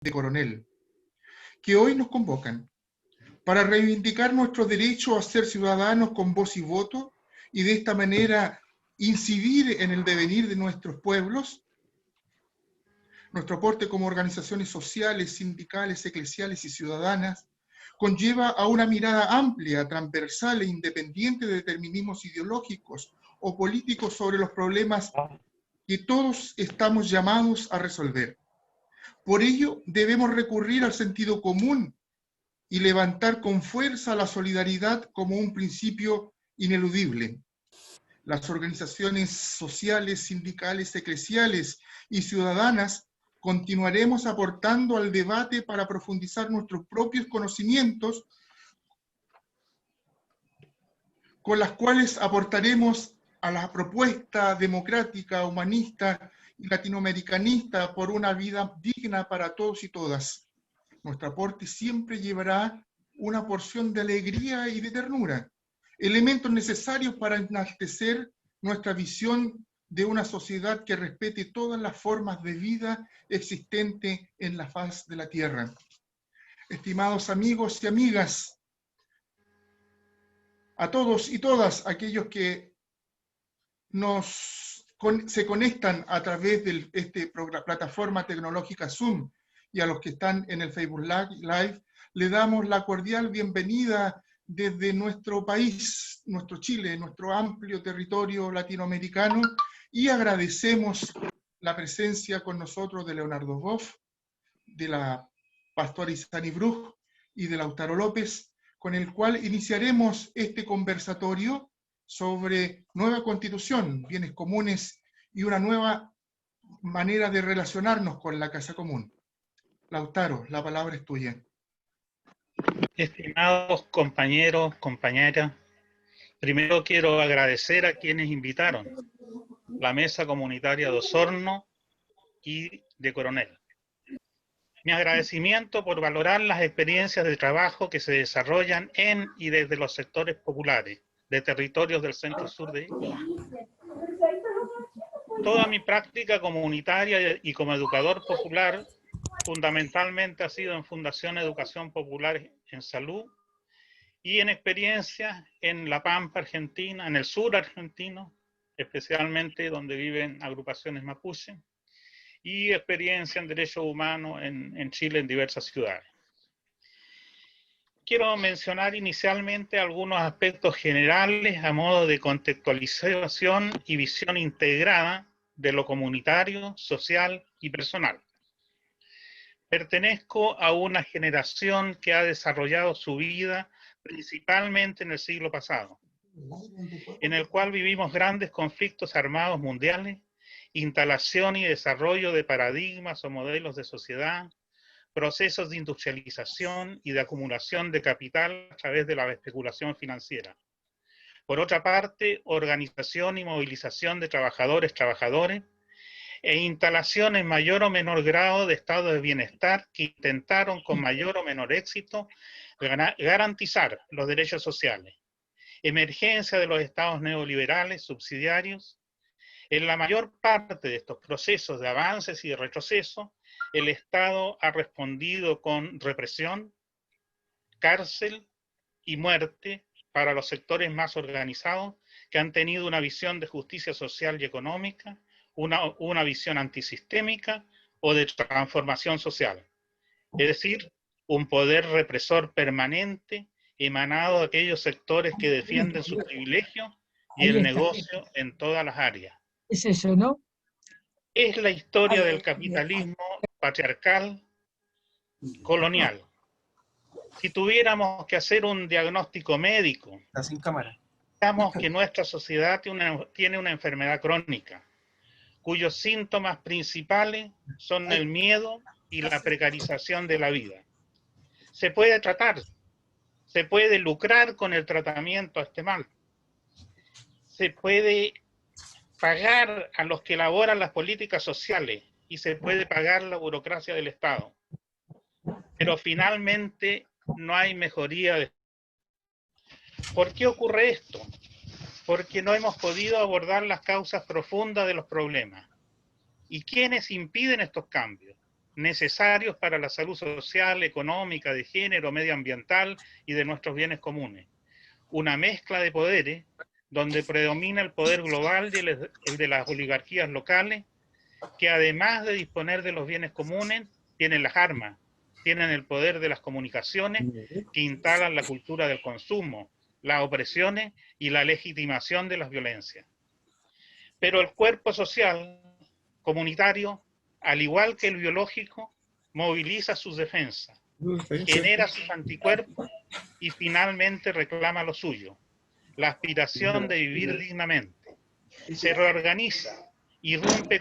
de Coronel, que hoy nos convocan para reivindicar nuestro derecho a ser ciudadanos con voz y voto y de esta manera incidir en el devenir de nuestros pueblos. Nuestro aporte como organizaciones sociales, sindicales, eclesiales y ciudadanas conlleva a una mirada amplia, transversal e independiente de determinismos ideológicos o políticos sobre los problemas que todos estamos llamados a resolver. Por ello, debemos recurrir al sentido común y levantar con fuerza la solidaridad como un principio ineludible. Las organizaciones sociales, sindicales, eclesiales y ciudadanas continuaremos aportando al debate para profundizar nuestros propios conocimientos, con las cuales aportaremos a la propuesta democrática, humanista y latinoamericanista por una vida digna para todos y todas. Nuestro aporte siempre llevará una porción de alegría y de ternura, elementos necesarios para enaltecer nuestra visión de una sociedad que respete todas las formas de vida existentes en la faz de la tierra. Estimados amigos y amigas, a todos y todas aquellos que se conectan a través de esta plataforma tecnológica Zoom y a los que están en el Facebook Live, le damos la cordial bienvenida desde nuestro país, nuestro Chile, nuestro amplio territorio latinoamericano, y agradecemos la presencia con nosotros de Leonardo Boff, de la pastora Isani Bruch y de Lautaro López, con el cual iniciaremos este conversatorio sobre nueva constitución, bienes comunes y una nueva manera de relacionarnos con la casa común. Lautaro, la palabra es tuya. Estimados compañeros, compañeras, primero quiero agradecer a quienes invitaron, la Mesa Comunitaria de Osorno y de Coronel. Mi agradecimiento por valorar las experiencias de trabajo que se desarrollan en y desde los sectores populares de territorios del centro-sur de Chile. Toda mi práctica comunitaria y como educador popular fundamentalmente ha sido en Fundación Educación Popular en Salud y en experiencias en La Pampa, Argentina, en el sur argentino, especialmente donde viven agrupaciones mapuche, y experiencia en derechos humanos en Chile en diversas ciudades. Quiero mencionar inicialmente algunos aspectos generales a modo de contextualización y visión integrada de lo comunitario, social y personal. Pertenezco a una generación que ha desarrollado su vida principalmente en el siglo pasado, en el cual vivimos grandes conflictos armados mundiales, instalación y desarrollo de paradigmas o modelos de sociedad, procesos de industrialización y de acumulación de capital a través de la especulación financiera. Por otra parte, organización y movilización de trabajadores, e instalación en mayor o menor grado de estado de bienestar que intentaron con mayor o menor éxito garantizar los derechos sociales. Emergencia de los estados neoliberales subsidiarios. En la mayor parte de estos procesos de avances y de retroceso, el Estado ha respondido con represión, cárcel y muerte para los sectores más organizados que han tenido una visión de justicia social y económica, una visión antisistémica o de transformación social. Es decir, un poder represor permanente emanado de aquellos sectores que defienden sus privilegios y el negocio en todas las áreas. Es eso, ¿no? Es la historia del capitalismo patriarcal colonial. Si tuviéramos que hacer un diagnóstico médico, digamos que nuestra sociedad tiene una enfermedad crónica, cuyos síntomas principales son el miedo y la precarización de la vida. Se puede tratar, se puede lucrar con el tratamiento a este mal, se puede pagar a los que elaboran las políticas sociales y se puede pagar la burocracia del Estado. Pero finalmente no hay mejoría. ¿Por qué ocurre esto? Porque no hemos podido abordar las causas profundas de los problemas. ¿Y quiénes impiden estos cambios? necesarios para la salud social, económica, de género, medioambiental y de nuestros bienes comunes. Una mezcla de poderes donde predomina el poder global y el de las oligarquías locales, que además de disponer de los bienes comunes, tienen las armas, tienen el poder de las comunicaciones, que instalan la cultura del consumo, las opresiones y la legitimación de las violencias. Pero el cuerpo social comunitario, al igual que el biológico, moviliza sus defensas, genera sus anticuerpos y finalmente reclama lo suyo, la aspiración de vivir dignamente. Se reorganiza y rompe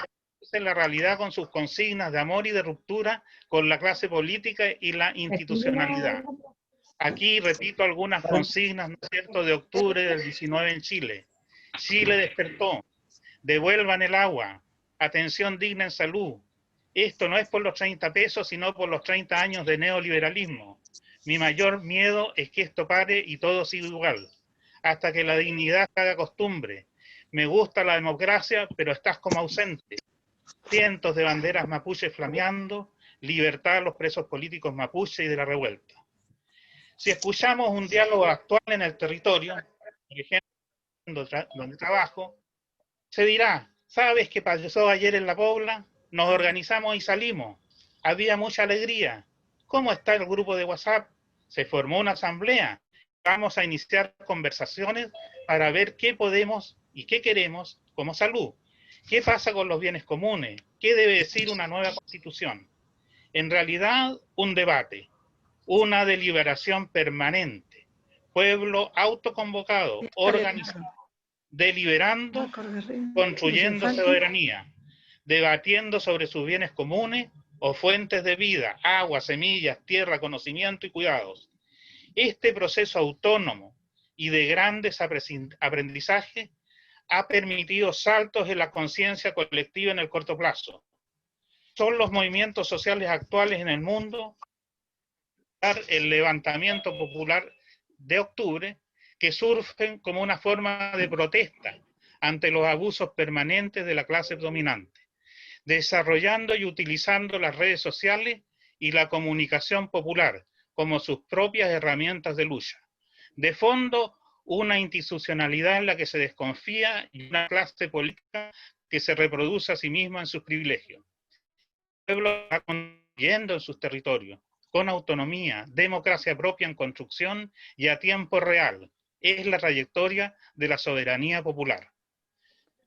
en la realidad con sus consignas de amor y de ruptura con la clase política y la institucionalidad. Aquí repito algunas consignas, ¿no es cierto?, de octubre del 19 en Chile. Chile despertó, devuelvan el agua, atención digna en salud. Esto no es por los 30 pesos, sino por los 30 años de neoliberalismo. Mi mayor miedo es que esto pare y todo siga igual, hasta que la dignidad se haga costumbre. Me gusta la democracia, pero estás como ausente. Cientos de banderas mapuches flameando, libertad a los presos políticos mapuches y de la revuelta. Si escuchamos un diálogo actual en el territorio, por ejemplo, donde trabajo, se dirá, ¿sabes qué pasó ayer en La Pobla? Nos organizamos y salimos. Había mucha alegría. ¿Cómo está el grupo de WhatsApp? Se formó una asamblea. Vamos a iniciar conversaciones para ver qué podemos y qué queremos como salud. ¿Qué pasa con los bienes comunes? ¿Qué debe decir una nueva constitución? En realidad, un debate, una deliberación permanente, pueblo autoconvocado, organizado, deliberando, construyendo soberanía, debatiendo sobre sus bienes comunes o fuentes de vida, agua, semillas, tierra, conocimiento y cuidados. Este proceso autónomo y de grandes aprendizajes ha permitido saltos en la conciencia colectiva en el corto plazo. Son los movimientos sociales actuales en el mundo, el levantamiento popular de octubre, que surgen como una forma de protesta ante los abusos permanentes de la clase dominante, desarrollando y utilizando las redes sociales y la comunicación popular como sus propias herramientas de lucha. De fondo, una institucionalidad en la que se desconfía y una clase política que se reproduce a sí misma en sus privilegios. El pueblo está construyendo en sus territorios, con autonomía, democracia propia en construcción y a tiempo real. Es la trayectoria de la soberanía popular.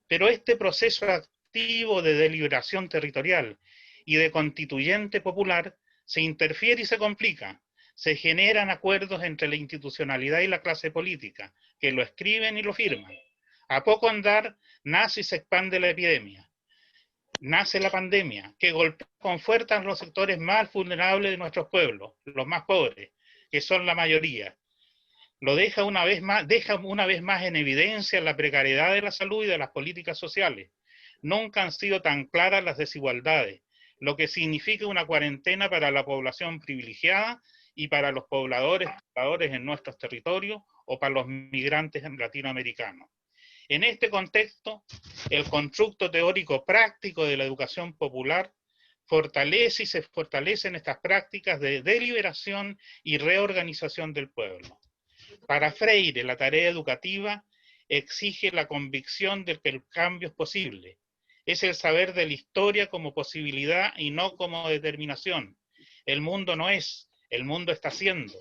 Pero este proceso activo de deliberación territorial y de constituyente popular se interfiere y se complica. Se generan acuerdos entre la institucionalidad y la clase política, que lo escriben y lo firman. A poco andar, nace y se expande la epidemia. Nace la pandemia, que golpea con fuerza a los sectores más vulnerables de nuestros pueblos, los más pobres, que son la mayoría. Lo deja una vez más en evidencia la precariedad de la salud y de las políticas sociales. Nunca han sido tan claras las desigualdades, lo que significa una cuarentena para la población privilegiada y para los pobladores en nuestros territorios o para los migrantes latinoamericanos. En este contexto, el constructo teórico práctico de la educación popular fortalece y se fortalecen estas prácticas de deliberación y reorganización del pueblo. Para Freire, la tarea educativa exige la convicción de que el cambio es posible. Es el saber de la historia como posibilidad y no como determinación. El mundo no es, el mundo está siendo.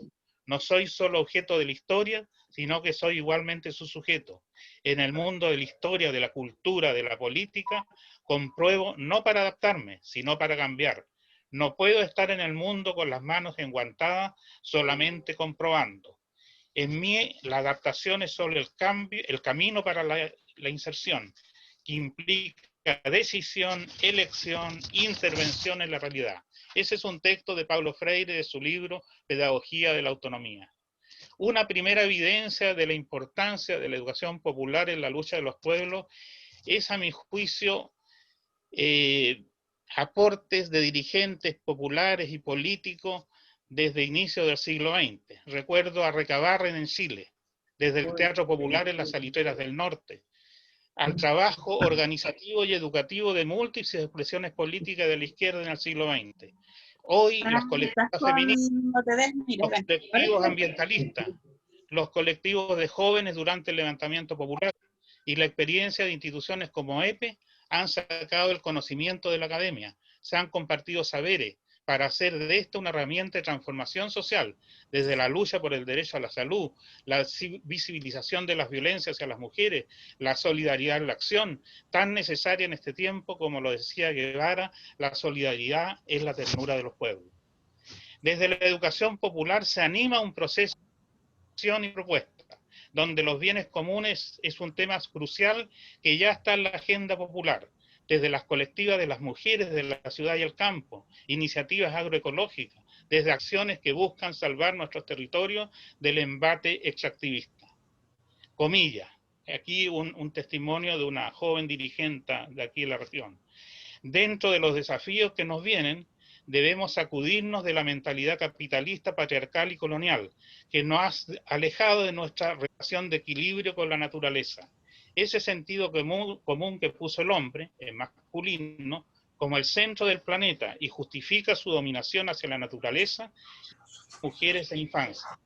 No soy solo objeto de la historia, sino que soy igualmente su sujeto. En el mundo de la historia, de la cultura, de la política, compruebo no para adaptarme, sino para cambiar. No puedo estar en el mundo con las manos enguantadas, solamente comprobando. En mí, la adaptación es solo el camino para la inserción, que implica decisión, elección, intervención en la realidad. Ese es un texto de Paulo Freire de su libro Pedagogía de la Autonomía. Una primera evidencia de la importancia de la educación popular en la lucha de los pueblos es, a mi juicio, aportes de dirigentes populares y políticos desde inicio del siglo XX. Recuerdo a Recabarren en Chile, desde el Teatro Popular en las Salitreras del Norte, al trabajo organizativo y educativo de múltiples expresiones políticas de la izquierda en el siglo XX. Hoy los colectivos feministas, los colectivos ambientalistas, los colectivos de jóvenes durante el levantamiento popular y la experiencia de instituciones como EPE han sacado el conocimiento de la academia, se han compartido saberes para hacer de esto una herramienta de transformación social, desde la lucha por el derecho a la salud, la visibilización de las violencias hacia las mujeres, la solidaridad en la acción, tan necesaria en este tiempo, como lo decía Guevara, la solidaridad es la ternura de los pueblos. Desde la educación popular se anima un proceso de acción y propuesta, donde los bienes comunes es un tema crucial que ya está en la agenda popular, desde las colectivas de las mujeres de la ciudad y el campo, iniciativas agroecológicas, desde acciones que buscan salvar nuestros territorios del embate extractivista. Comillas, aquí un testimonio de una joven dirigente de aquí en la región. Dentro de los desafíos que nos vienen, debemos sacudirnos de la mentalidad capitalista, patriarcal y colonial, que nos ha alejado de nuestra relación de equilibrio con la naturaleza. Ese sentido común que puso el hombre, el masculino, como el centro del planeta y justifica su dominación hacia la naturaleza, mujeres e infancia.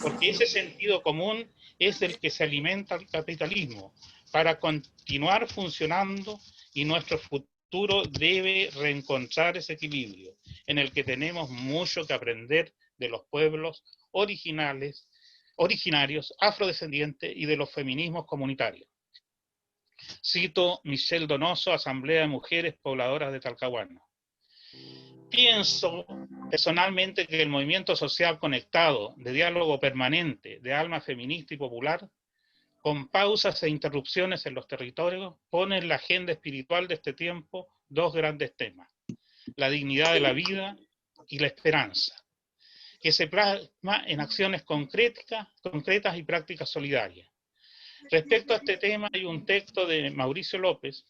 Porque ese sentido común es el que se alimenta al capitalismo para continuar funcionando, y nuestro futuro debe reencontrar ese equilibrio en el que tenemos mucho que aprender de los pueblos originarios, afrodescendientes y de los feminismos comunitarios. Cito Michelle Donoso, Asamblea de Mujeres Pobladoras de Talcahuano. Pienso personalmente que el movimiento social conectado, de diálogo permanente, de alma feminista y popular, con pausas e interrupciones en los territorios, pone en la agenda espiritual de este tiempo dos grandes temas: la dignidad de la vida y la esperanza, que se plasma en acciones concretas y prácticas solidarias. Respecto a este tema hay un texto de Mauricio López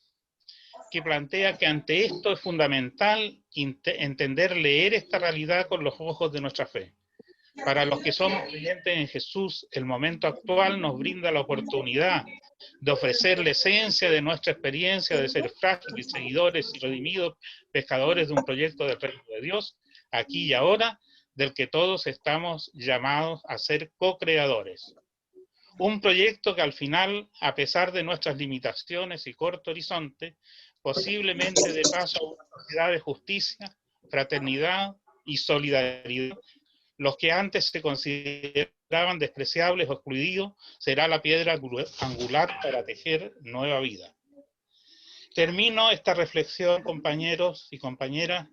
que plantea que ante esto es fundamental entender, leer esta realidad con los ojos de nuestra fe. Para los que somos creyentes en Jesús, el momento actual nos brinda la oportunidad de ofrecer la esencia de nuestra experiencia de ser frágiles, seguidores y redimidos pescadores de un proyecto del reino de Dios, aquí y ahora, del que todos estamos llamados a ser co-creadores. Un proyecto que al final, a pesar de nuestras limitaciones y corto horizonte, posiblemente dé paso a una sociedad de justicia, fraternidad y solidaridad. Los que antes se consideraban despreciables o excluidos será la piedra angular para tejer nueva vida. Termino esta reflexión, compañeros y compañeras,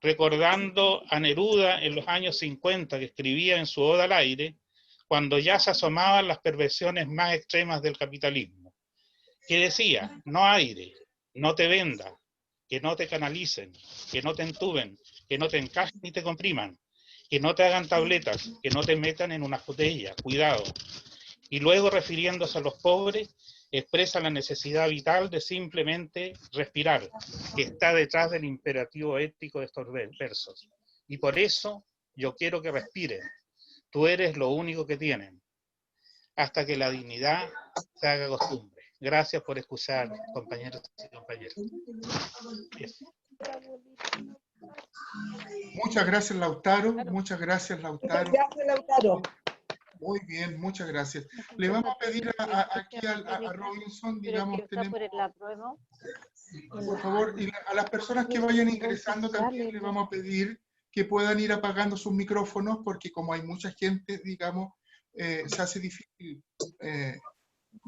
recordando a Neruda en los años 50, que escribía en su Oda al aire, cuando ya se asomaban las perversiones más extremas del capitalismo, que decía: no aire, no te venda, que no te canalicen, que no te entuben, que no te encajen ni te compriman, que no te hagan tabletas, que no te metan en una botella, cuidado. Y luego, refiriéndose a los pobres, expresa la necesidad vital de simplemente respirar, que está detrás del imperativo ético de estos versos. Y por eso yo quiero que respires. Tú eres lo único que tienen, hasta que la dignidad se haga costumbre. Gracias por escuchar, compañeros y compañeras. Muchas gracias, Lautaro. Muchas gracias, Lautaro. Muchas gracias, Lautaro. Muy bien, muchas gracias. Le vamos a pedir aquí a Robinson, digamos, tenemos, por favor, y a las personas que vayan ingresando también le vamos a pedir que puedan ir apagando sus micrófonos, porque como hay mucha gente, digamos, se hace difícil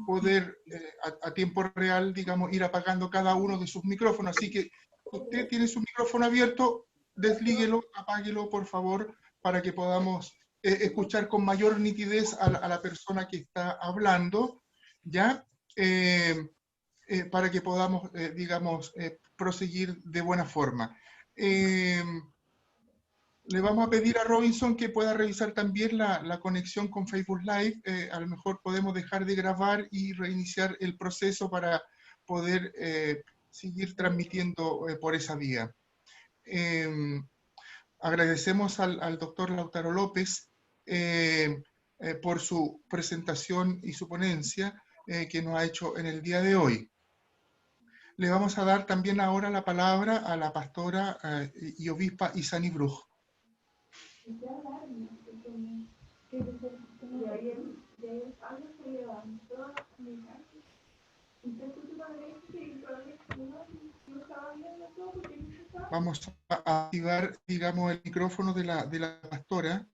poder a tiempo real, digamos, ir apagando cada uno de sus micrófonos. Así que usted tiene su micrófono abierto, deslíguelo, apáguelo, por favor, para que podamos escuchar con mayor nitidez a la persona que está hablando, ¿ya? Para que podamos, digamos, proseguir de buena forma. Le vamos a pedir a Robinson que pueda revisar también la conexión con Facebook Live. A lo mejor podemos dejar de grabar y reiniciar el proceso para poder seguir transmitiendo por esa vía. Agradecemos al doctor Lautaro López por su presentación y su ponencia. que nos ha hecho en el día de hoy. Le vamos a dar también ahora la palabra a la pastora y obispa Isani Bruj. Vamos a activar, digamos, el micrófono de la pastora.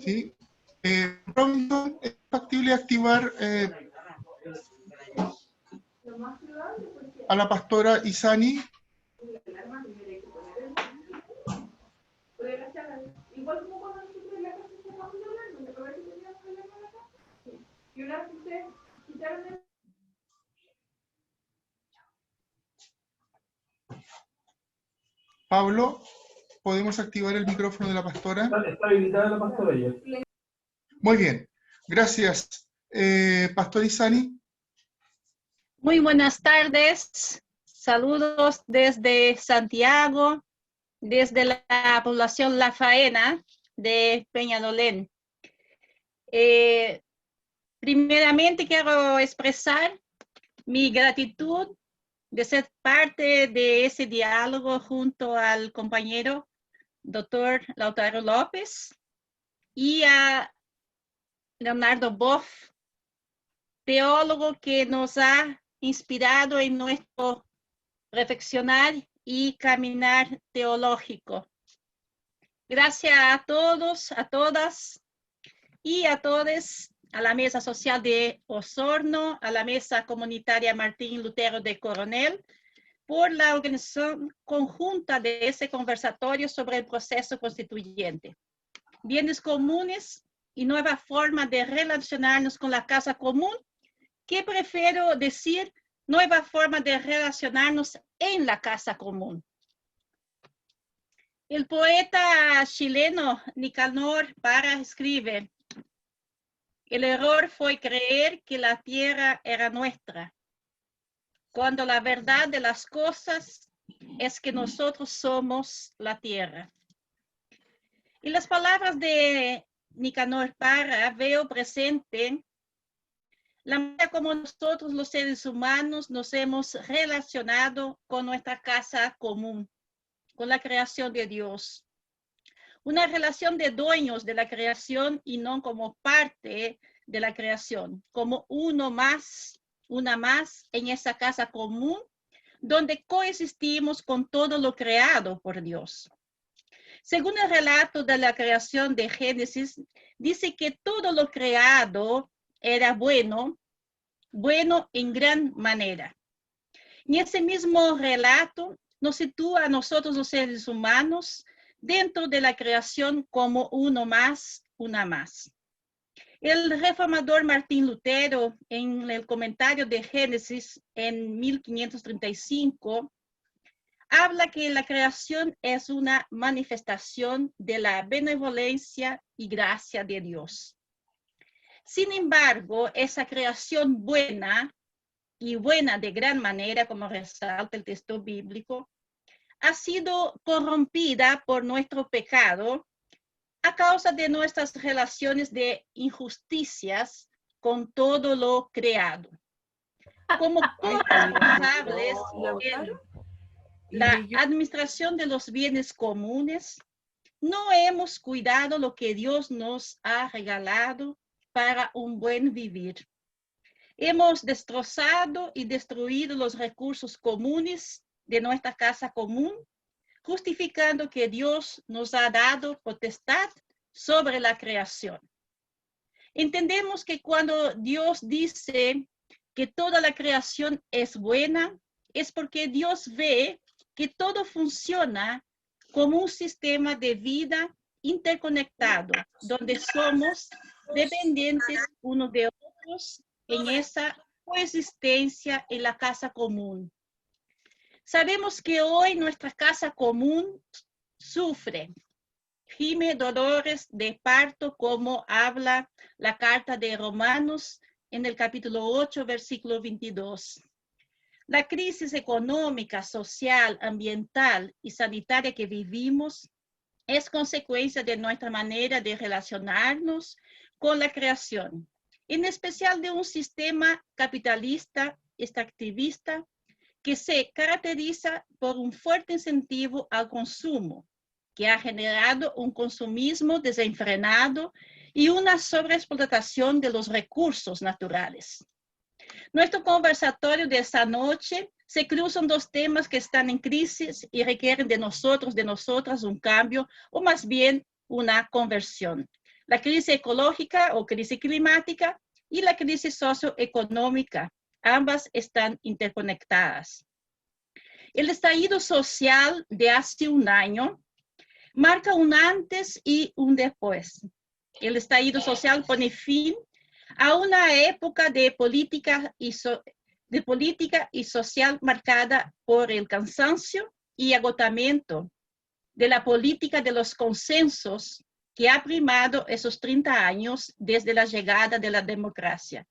Sí. Robinson, ¿es factible activar a la pastora Isani? Pablo, ¿podemos activar el micrófono de la pastora? Está habilitada la pastora ya. Muy bien, gracias. Pastor Isani. Muy buenas tardes, saludos desde Santiago, desde la población La Faena de Peñalolén. Primeramente quiero expresar mi gratitud de ser parte de ese diálogo junto al compañero doctor Lautaro López y a Leonardo Boff, teólogo que nos ha inspirado en nuestro reflexionar y caminar teológico. Gracias a todos, a todas y a todos, a la Mesa Social de Osorno, a la Mesa Comunitaria Martín Lutero de Coronel, por la organización conjunta de ese conversatorio sobre el proceso constituyente. Bienes comunes y nueva forma de relacionarnos con la casa común, que prefiero decir nueva forma de relacionarnos en la casa común. El poeta chileno Nicanor Parra escribe: el error fue creer que la tierra era nuestra, cuando la verdad de las cosas es que nosotros somos la tierra. En las palabras de Nicanor Parra veo presente la manera como nosotros los seres humanos nos hemos relacionado con nuestra casa común, con la creación de Dios. Una relación de dueños de la creación y no como parte de la creación, como uno más, una más en esa casa común donde coexistimos con todo lo creado por Dios. Según el relato de la creación de Génesis, dice que todo lo creado era bueno, bueno en gran manera. Y ese mismo relato nos sitúa a nosotros los seres humanos dentro de la creación como uno más, una más. El reformador Martín Lutero, en el comentario de Génesis en 1535, habla que la creación es una manifestación de la benevolencia y gracia de Dios. Sin embargo, esa creación buena, y buena de gran manera, como resalta el texto bíblico, ha sido corrompida por nuestro pecado a causa de nuestras relaciones de injusticias con todo lo creado. Como corresponsables en la administración de los bienes comunes, no hemos cuidado lo que Dios nos ha regalado para un buen vivir. Hemos destrozado y destruido los recursos comunes de nuestra casa común, justificando que Dios nos ha dado potestad sobre la creación. Entendemos que cuando Dios dice que toda la creación es buena, es porque Dios ve que todo funciona como un sistema de vida interconectado, donde somos dependientes unos de otros en esa coexistencia en la casa común. Sabemos que hoy nuestra casa común sufre gime dolores de parto, como habla la carta de Romanos en el capítulo 8, versículo 22. La crisis económica, social, ambiental y sanitaria que vivimos es consecuencia de nuestra manera de relacionarnos con la creación, en especial de un sistema capitalista, extractivista, que se caracteriza por un fuerte incentivo al consumo, que ha generado un consumismo desenfrenado y una sobreexplotación de los recursos naturales. Nuestro conversatorio de esta noche se cruzan dos temas que están en crisis y requieren de nosotros, de nosotras, un cambio, o más bien una conversión. La crisis ecológica o crisis climática y la crisis socioeconómica. Ambas están interconectadas. El estallido social de hace un año marca un antes y un después. El estallido social pone fin a una época de política y social marcada por el cansancio y agotamiento de la política de los consensos que ha primado esos 30 años desde la llegada de la democracia,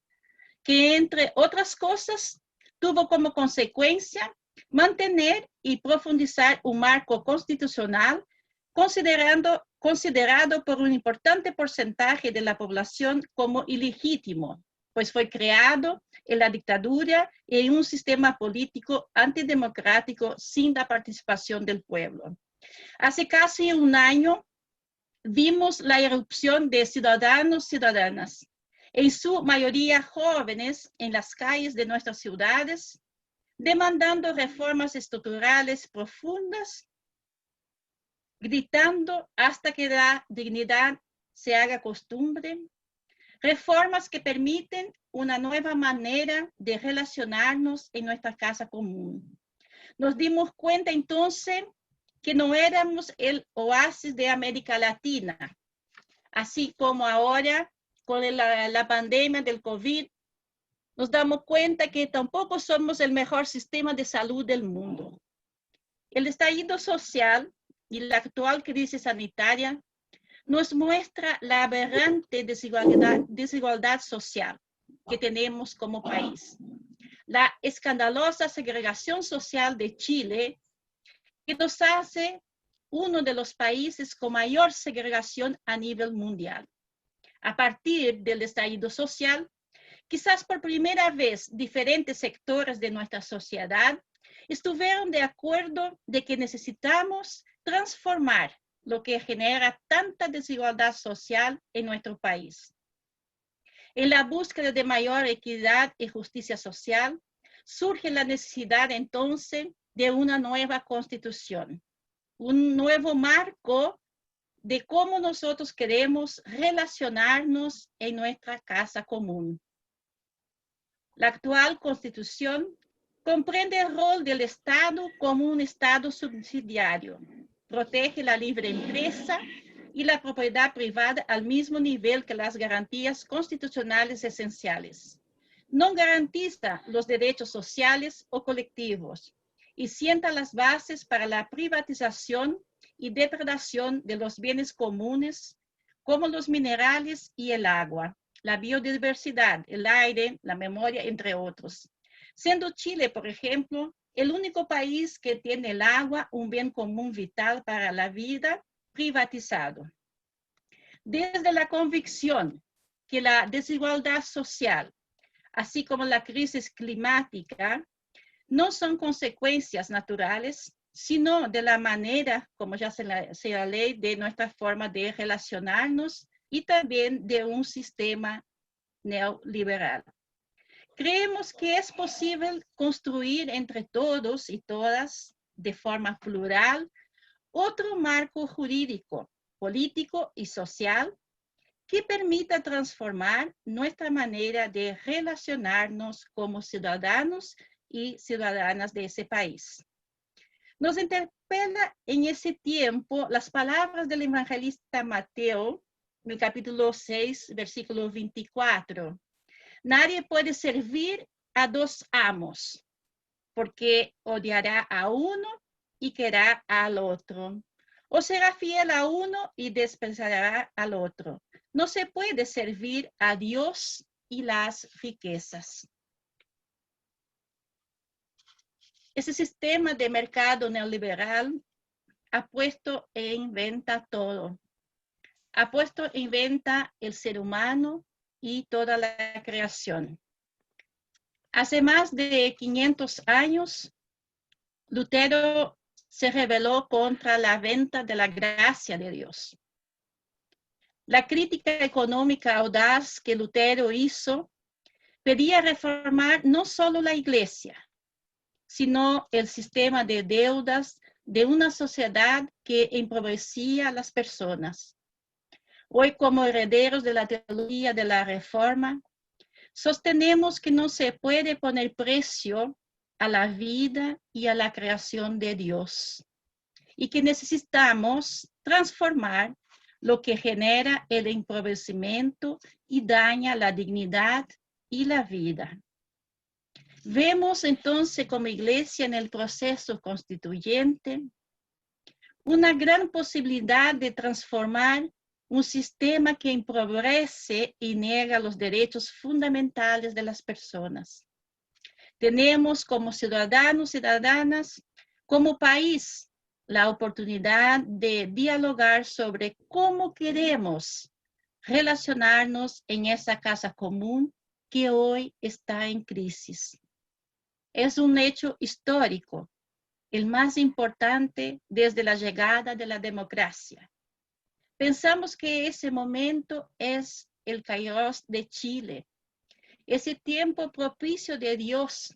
que entre otras cosas tuvo como consecuencia mantener y profundizar un marco constitucional considerado por un importante porcentaje de la población como ilegítimo, pues fue creado en la dictadura y en un sistema político antidemocrático sin la participación del pueblo. Hace casi un año vimos la irrupción de ciudadanos y ciudadanas, en su mayoría jóvenes, en las calles de nuestras ciudades, demandando reformas estructurales profundas, gritando hasta que la dignidad se haga costumbre, reformas que permiten una nueva manera de relacionarnos en nuestra casa común. Nos dimos cuenta entonces que no éramos el oasis de América Latina, así como ahora con la pandemia del COVID, nos damos cuenta que tampoco somos el mejor sistema de salud del mundo. El estallido social y la actual crisis sanitaria nos muestra la aberrante desigualdad social que tenemos como país. La escandalosa segregación social de Chile, que nos hace uno de los países con mayor segregación a nivel mundial. A partir del estallido social, quizás por primera vez diferentes sectores de nuestra sociedad estuvieron de acuerdo de que necesitamos transformar lo que genera tanta desigualdad social en nuestro país. En la búsqueda de mayor equidad y justicia social, surge la necesidad entonces de una nueva constitución, un nuevo marco de cómo nosotros queremos relacionarnos en nuestra casa común. La actual constitución comprende el rol del Estado como un Estado subsidiario, protege la libre empresa y la propiedad privada al mismo nivel que las garantías constitucionales esenciales. No garantiza los derechos sociales o colectivos y sienta las bases para la privatización y depredación de los bienes comunes como los minerales y el agua, la biodiversidad, el aire, la memoria, entre otros. Siendo Chile, por ejemplo, el único país que tiene el agua, un bien común vital para la vida, privatizado. Desde la convicción que la desigualdad social, así como la crisis climática, no son consecuencias naturales, sino de la manera, como ya se la ley, de nuestra forma de relacionarnos y también de un sistema neoliberal. Creemos que es posible construir entre todos y todas, de forma plural, otro marco jurídico, político y social que permita transformar nuestra manera de relacionarnos como ciudadanos y ciudadanas de ese país. Nos interpela en ese tiempo las palabras del evangelista Mateo, en el capítulo 6, versículo 24. Nadie puede servir a dos amos, porque odiará a uno y querrá al otro, o será fiel a uno y despreciará al otro. No se puede servir a Dios y las riquezas. Ese sistema de mercado neoliberal ha puesto en venta todo. Ha puesto en venta el ser humano y toda la creación. Hace más de 500 años, Lutero se rebeló contra la venta de la gracia de Dios. La crítica económica audaz que Lutero hizo pedía reformar no solo la iglesia, sino el sistema de deudas de una sociedad que empobrecía a las personas. Hoy, como herederos de la teología de la Reforma, sostenemos que no se puede poner precio a la vida y a la creación de Dios, y que necesitamos transformar lo que genera el empobrecimiento y daña la dignidad y la vida. Vemos entonces como iglesia en el proceso constituyente una gran posibilidad de transformar un sistema que empobrece y niega los derechos fundamentales de las personas. Tenemos como ciudadanos y ciudadanas, como país, la oportunidad de dialogar sobre cómo queremos relacionarnos en esa casa común que hoy está en crisis. Es un hecho histórico, el más importante desde la llegada de la democracia. Pensamos que ese momento es el Kairos de Chile, ese tiempo propicio de Dios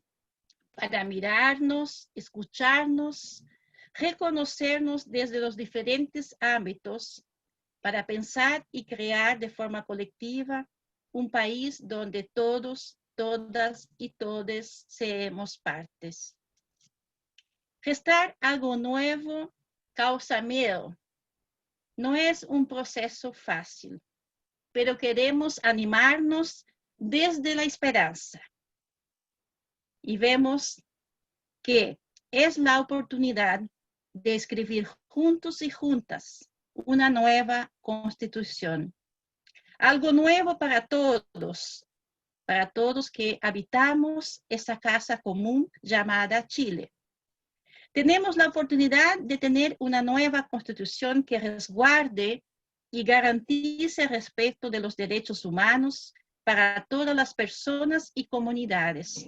para mirarnos, escucharnos, reconocernos desde los diferentes ámbitos para pensar y crear de forma colectiva un país donde todos, todas y todes seamos partes. Gestar algo nuevo causa miedo. No es un proceso fácil, pero queremos animarnos desde la esperanza. Y vemos que es la oportunidad de escribir juntos y juntas una nueva constitución. Algo nuevo para todos que habitamos esa casa común llamada Chile. Tenemos la oportunidad de tener una nueva constitución que resguarde y garantice el respeto de los derechos humanos para todas las personas y comunidades.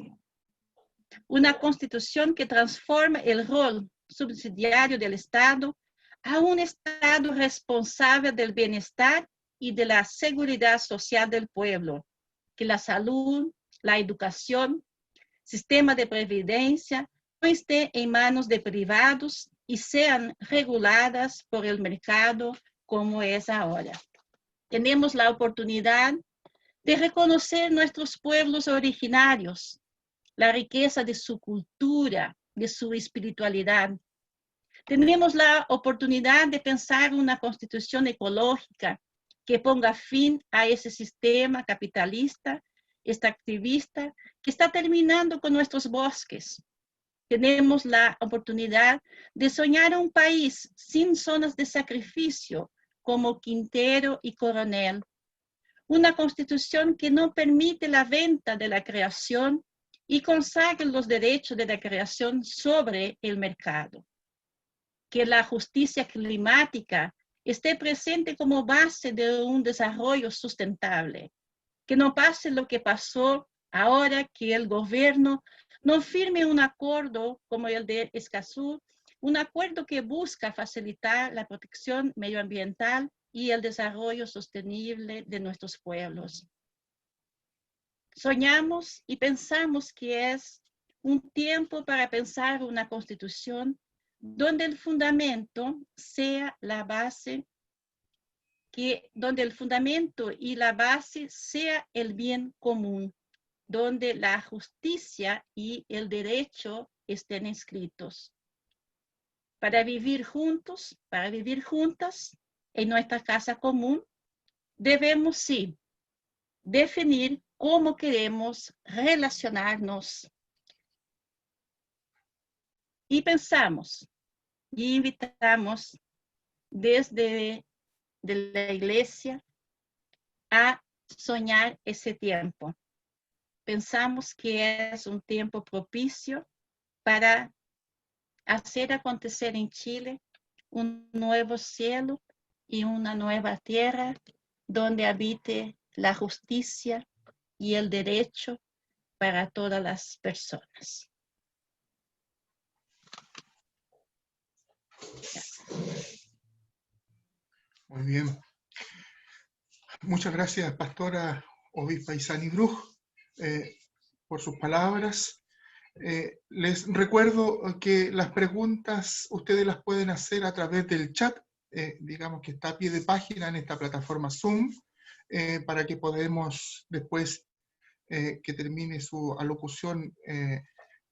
Una constitución que transforme el rol subsidiario del Estado a un Estado responsable del bienestar y de la seguridad social del pueblo, que la salud, la educación, sistema de previdencia, no esté en manos de privados y sean reguladas por el mercado como es ahora. Tenemos la oportunidad de reconocer nuestros pueblos originarios, la riqueza de su cultura, de su espiritualidad. Tenemos la oportunidad de pensar una constitución ecológica que ponga fin a ese sistema capitalista, extractivista, que está terminando con nuestros bosques. Tenemos la oportunidad de soñar un país sin zonas de sacrificio como Quintero y Coronel. Una constitución que no permite la venta de la creación y consagre los derechos de la creación sobre el mercado. Que la justicia climática esté presente como base de un desarrollo sustentable. Que no pase lo que pasó ahora que el gobierno no firme un acuerdo como el de Escazú, un acuerdo que busca facilitar la protección medioambiental y el desarrollo sostenible de nuestros pueblos. Soñamos y pensamos que es un tiempo para pensar una constitución donde el fundamento sea la base, donde el fundamento y la base sea el bien común, donde la justicia y el derecho estén escritos. Para vivir juntos, para vivir juntas en nuestra casa común, debemos sí definir cómo queremos relacionarnos. Y pensamos y invitamos desde de la iglesia a soñar ese tiempo. Pensamos que es un tiempo propicio para hacer acontecer en Chile un nuevo cielo y una nueva tierra donde habite la justicia y el derecho para todas las personas. Muy bien. Muchas gracias, Pastora Obispa Isani Bruj, por sus palabras. Les recuerdo que las preguntas ustedes las pueden hacer a través del chat, digamos que está a pie de página en esta plataforma Zoom, para que podamos después que termine su alocución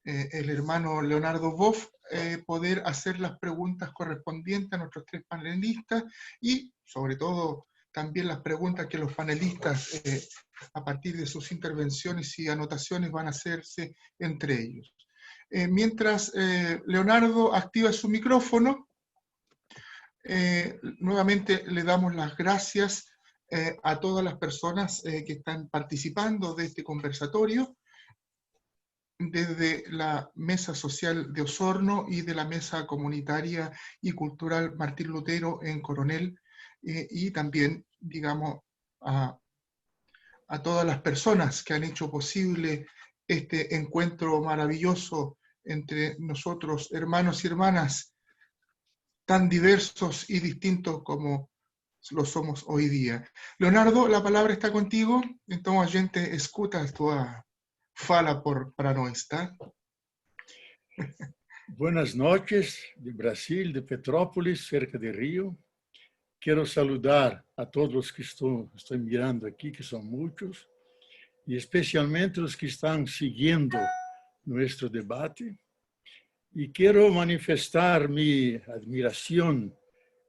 el hermano Leonardo Boff, poder hacer las preguntas correspondientes a nuestros tres panelistas y sobre todo también las preguntas que los panelistas a partir de sus intervenciones y anotaciones van a hacerse entre ellos. Mientras Leonardo activa su micrófono, nuevamente le damos las gracias a todas las personas que están participando de este conversatorio, desde la Mesa Social de Osorno y de la Mesa Comunitaria y Cultural Martín Lutero en Coronel, y también, digamos, a todas las personas que han hecho posible este encuentro maravilloso entre nosotros, hermanos y hermanas, tan diversos y distintos como lo somos hoy día. Leonardo, la palabra está contigo, então a gente escuta a tua fala para nós, tá? Buenas noches de Brasil, de Petrópolis, cerca de Río. Quiero saludar a todos los que estoy mirando aquí, que son muchos, y especialmente los que están siguiendo nuestro debate. Y quiero manifestar mi admiración,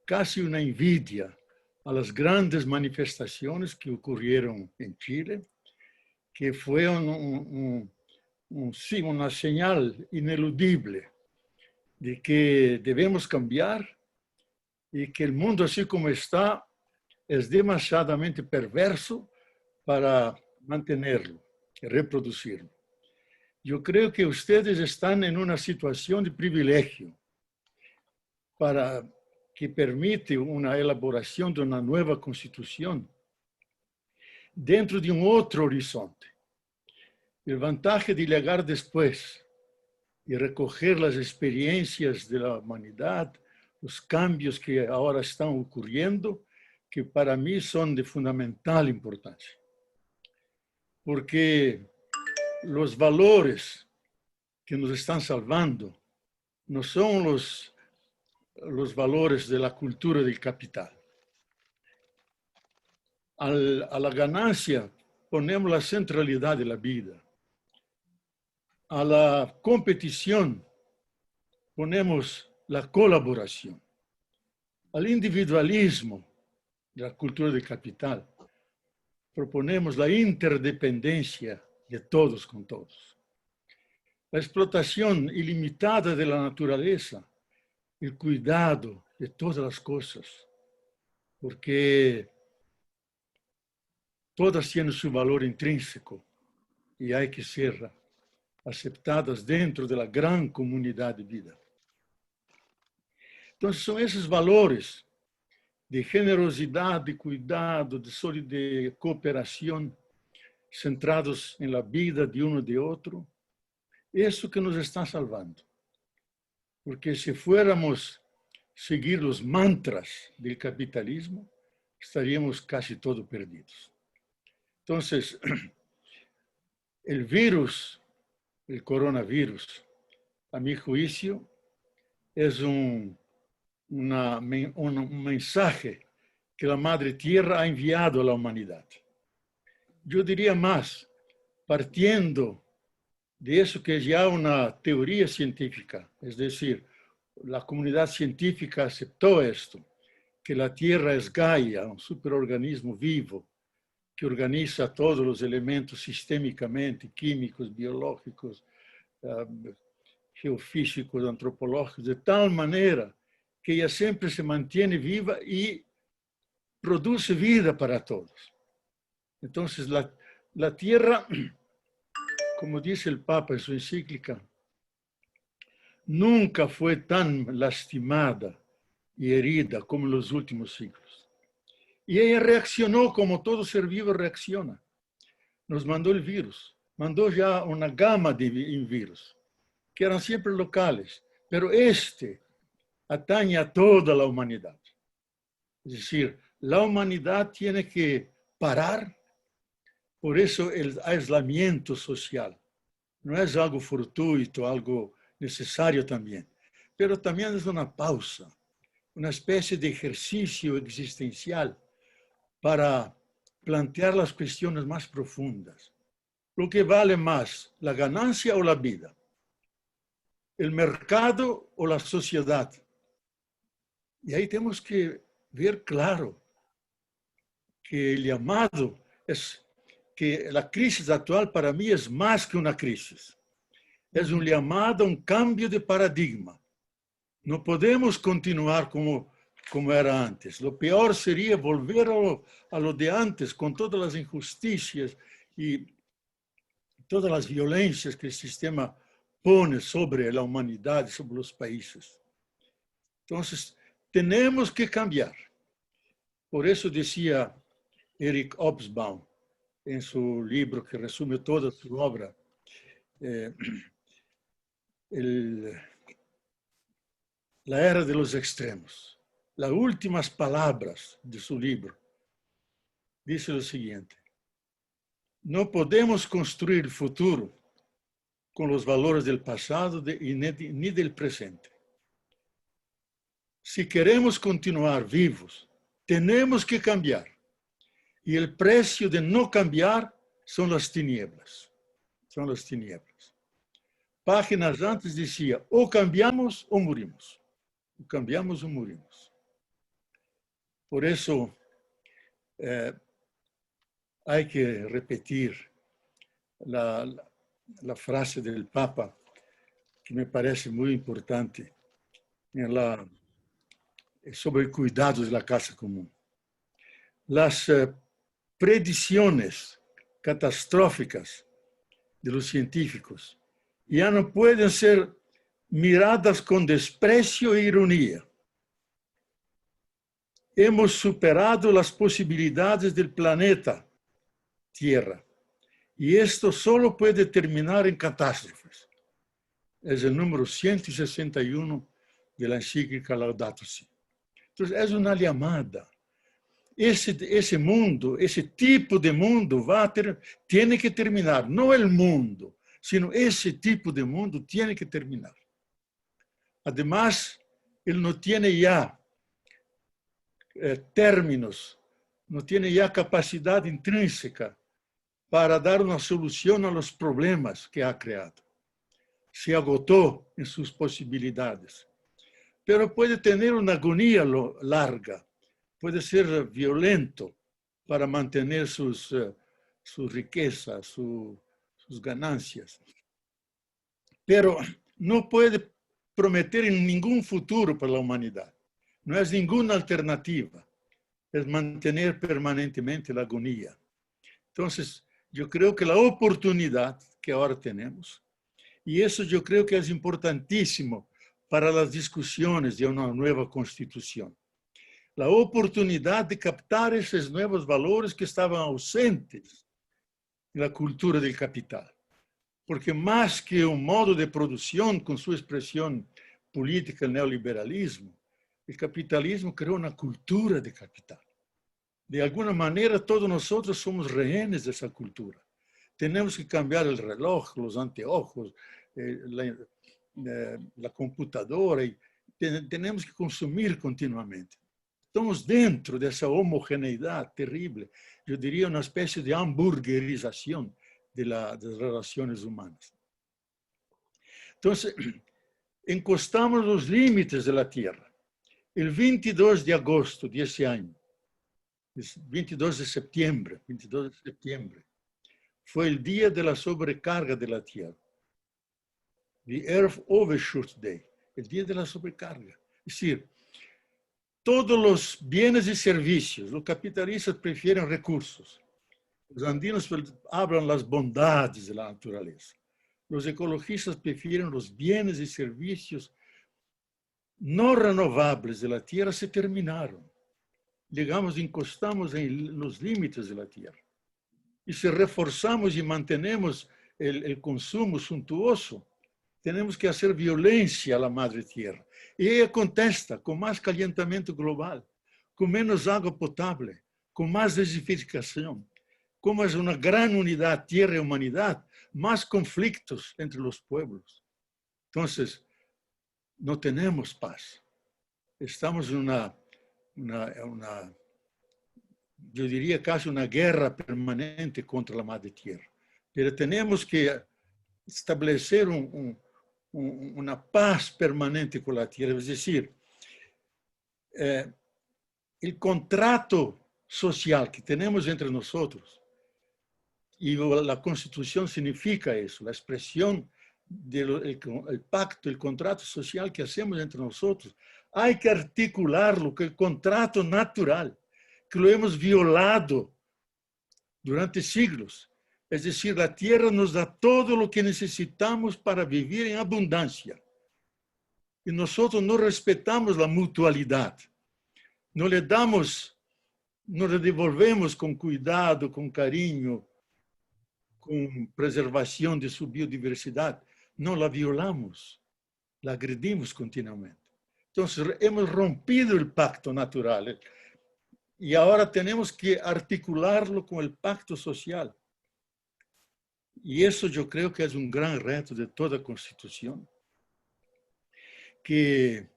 casi una envidia, a las grandes manifestaciones que ocurrieron en Chile, que fue sí, una señal ineludible de que debemos cambiar y que el mundo así como está es demasiadamente perverso para mantenerlo y reproducirlo. Yo creo que ustedes están en una situación de privilegio para que permite una elaboración de una nueva constitución dentro de un otro horizonte. El vantaje de llegar después y recoger las experiencias de la humanidad, los cambios que ahora están ocurriendo, que para mí son de fundamental importancia. Porque los valores que nos están salvando no son los valores de la cultura del capital. A la ganancia ponemos la centralidad de la vida. A la competición ponemos la colaboración. Al individualismo de la cultura del capital proponemos la interdependencia de todos con todos. La explotación ilimitada de la naturaleza, el cuidado de todas las cosas, porque todas tienen su valor intrínseco y hay que ser aceptadas dentro de la gran comunidad de vida. Entonces son esos valores de generosidad, de cuidado, de cooperación, centrados en la vida de uno de otro, eso que nos está salvando. Porque si fuéramos seguir los mantras del capitalismo, estaríamos casi todos perdidos. Entonces, el virus, el coronavirus, a mi juicio, es un mensaje que la Madre Tierra ha enviado a la humanidad. Yo diría más, partiendo de eso que es ya una teoría científica, es decir, la comunidad científica aceptó esto, que la Tierra es Gaia, un superorganismo vivo, que organiza todos los elementos sistémicamente, químicos, biológicos, geofísicos, antropológicos, de tal manera que ella siempre se mantiene viva y produce vida para todos. Entonces, la tierra, como dice el Papa en su encíclica, nunca fue tan lastimada y herida como en los últimos siglos. Y ella reaccionó como todo ser vivo reacciona. Nos mandó el virus, mandó ya una gama de virus, que eran siempre locales, pero este atañe a toda la humanidad. Es decir, la humanidad tiene que parar, por eso el aislamiento social. No es algo fortuito, algo necesario también, pero también es una pausa, una especie de ejercicio existencial para plantear las cuestiones más profundas. Lo que vale más, la ganancia o la vida, el mercado o la sociedad. Y ahí tenemos que ver claro que el llamado es que la crisis actual para mí es más que una crisis. Es un llamado a un cambio de paradigma. No podemos continuar como era antes. Lo peor sería volver a lo de antes, con todas las injusticias y todas las violencias que el sistema pone sobre la humanidad y sobre los países. Entonces, tenemos que cambiar. Por eso decía Eric Hobsbawm, en su libro que resume toda su obra, la era de los extremos. Las últimas palabras de su libro dice lo siguiente: no podemos construir el futuro con los valores del pasado ni del presente. Si queremos continuar vivos, tenemos que cambiar. Y el precio de no cambiar son las tinieblas. Son las tinieblas. Páginas antes decía, o cambiamos o morimos. O cambiamos o morimos. Por eso hay que repetir la frase del Papa, que me parece muy importante, sobre el cuidado de la casa común. Las predicciones catastróficas de los científicos ya no pueden ser miradas con desprecio e ironía. Hemos superado las posibilidades del planeta Tierra y esto solo puede terminar en catástrofes. Es el número 161 de la encíclica Laudato Si. Entonces, es una llamada. Ese mundo, ese tipo de mundo tiene que terminar. No el mundo, sino ese tipo de mundo tiene que terminar. Además, él no tiene ya términos, no tiene ya capacidad intrínseca para dar una solución a los problemas que ha creado. Se agotó en sus posibilidades. Pero puede tener una agonía larga, puede ser violento para mantener sus riquezas, sus ganancias. Pero no puede prometer ningún futuro para la humanidad. No es ninguna alternativa. Es mantener permanentemente la agonía. Entonces, yo creo que la oportunidad que ahora tenemos, y eso yo creo que es importantísimo para las discusiones de una nueva constitución. La oportunidad de captar esos nuevos valores que estaban ausentes en la cultura del capital. Porque más que un modo de producción con su expresión política, el neoliberalismo, el capitalismo creó una cultura de capital. De alguna manera todos nosotros somos rehenes de esa cultura. Tenemos que cambiar el reloj, los anteojos, la computadora, y tenemos que consumir continuamente. Estamos dentro de esa homogeneidad terrible, yo diría una especie de hamburguerización de las relaciones humanas. Entonces, encostamos los límites de la Tierra. El 22 de agosto de ese año, 22 de septiembre, fue el día de la sobrecarga de la Tierra. The Earth Overshoot Day, el día de la sobrecarga. Es decir, todos los bienes y servicios. Los capitalistas prefieren recursos. Los andinos hablan las bondades de la naturaleza. Los ecologistas prefieren los bienes y servicios no renovables de la tierra se terminaron. Llegamos, encostamos en los límites de la tierra. Y si reforzamos y mantenemos el consumo suntuoso, tenemos que hacer violencia a la madre tierra. Y ella contesta con más calentamiento global, con menos agua potable, con más desertificación. Como es una gran unidad tierra y humanidad, más conflictos entre los pueblos. Entonces, no tenemos paz. Estamos en yo diría casi una guerra permanente contra la madre tierra. Pero tenemos que establecer una paz permanente con la tierra. Es decir, el contrato social que tenemos entre nosotros, y la Constitución significa eso, la expresión del pacto, el contrato social que hacemos entre nosotros. Hay que articularlo con el contrato natural, que lo hemos violado durante siglos. Es decir, la tierra nos da todo lo que necesitamos para vivir en abundancia. Y nosotros no respetamos la mutualidad. No le devolvemos con cuidado, con cariño, con preservación de su biodiversidad. No la violamos, la agredimos continuamente. Entonces, hemos rompido el pacto natural y ahora tenemos que articularlo con el pacto social. Y eso yo creo que es un gran reto de toda Constitución. Que,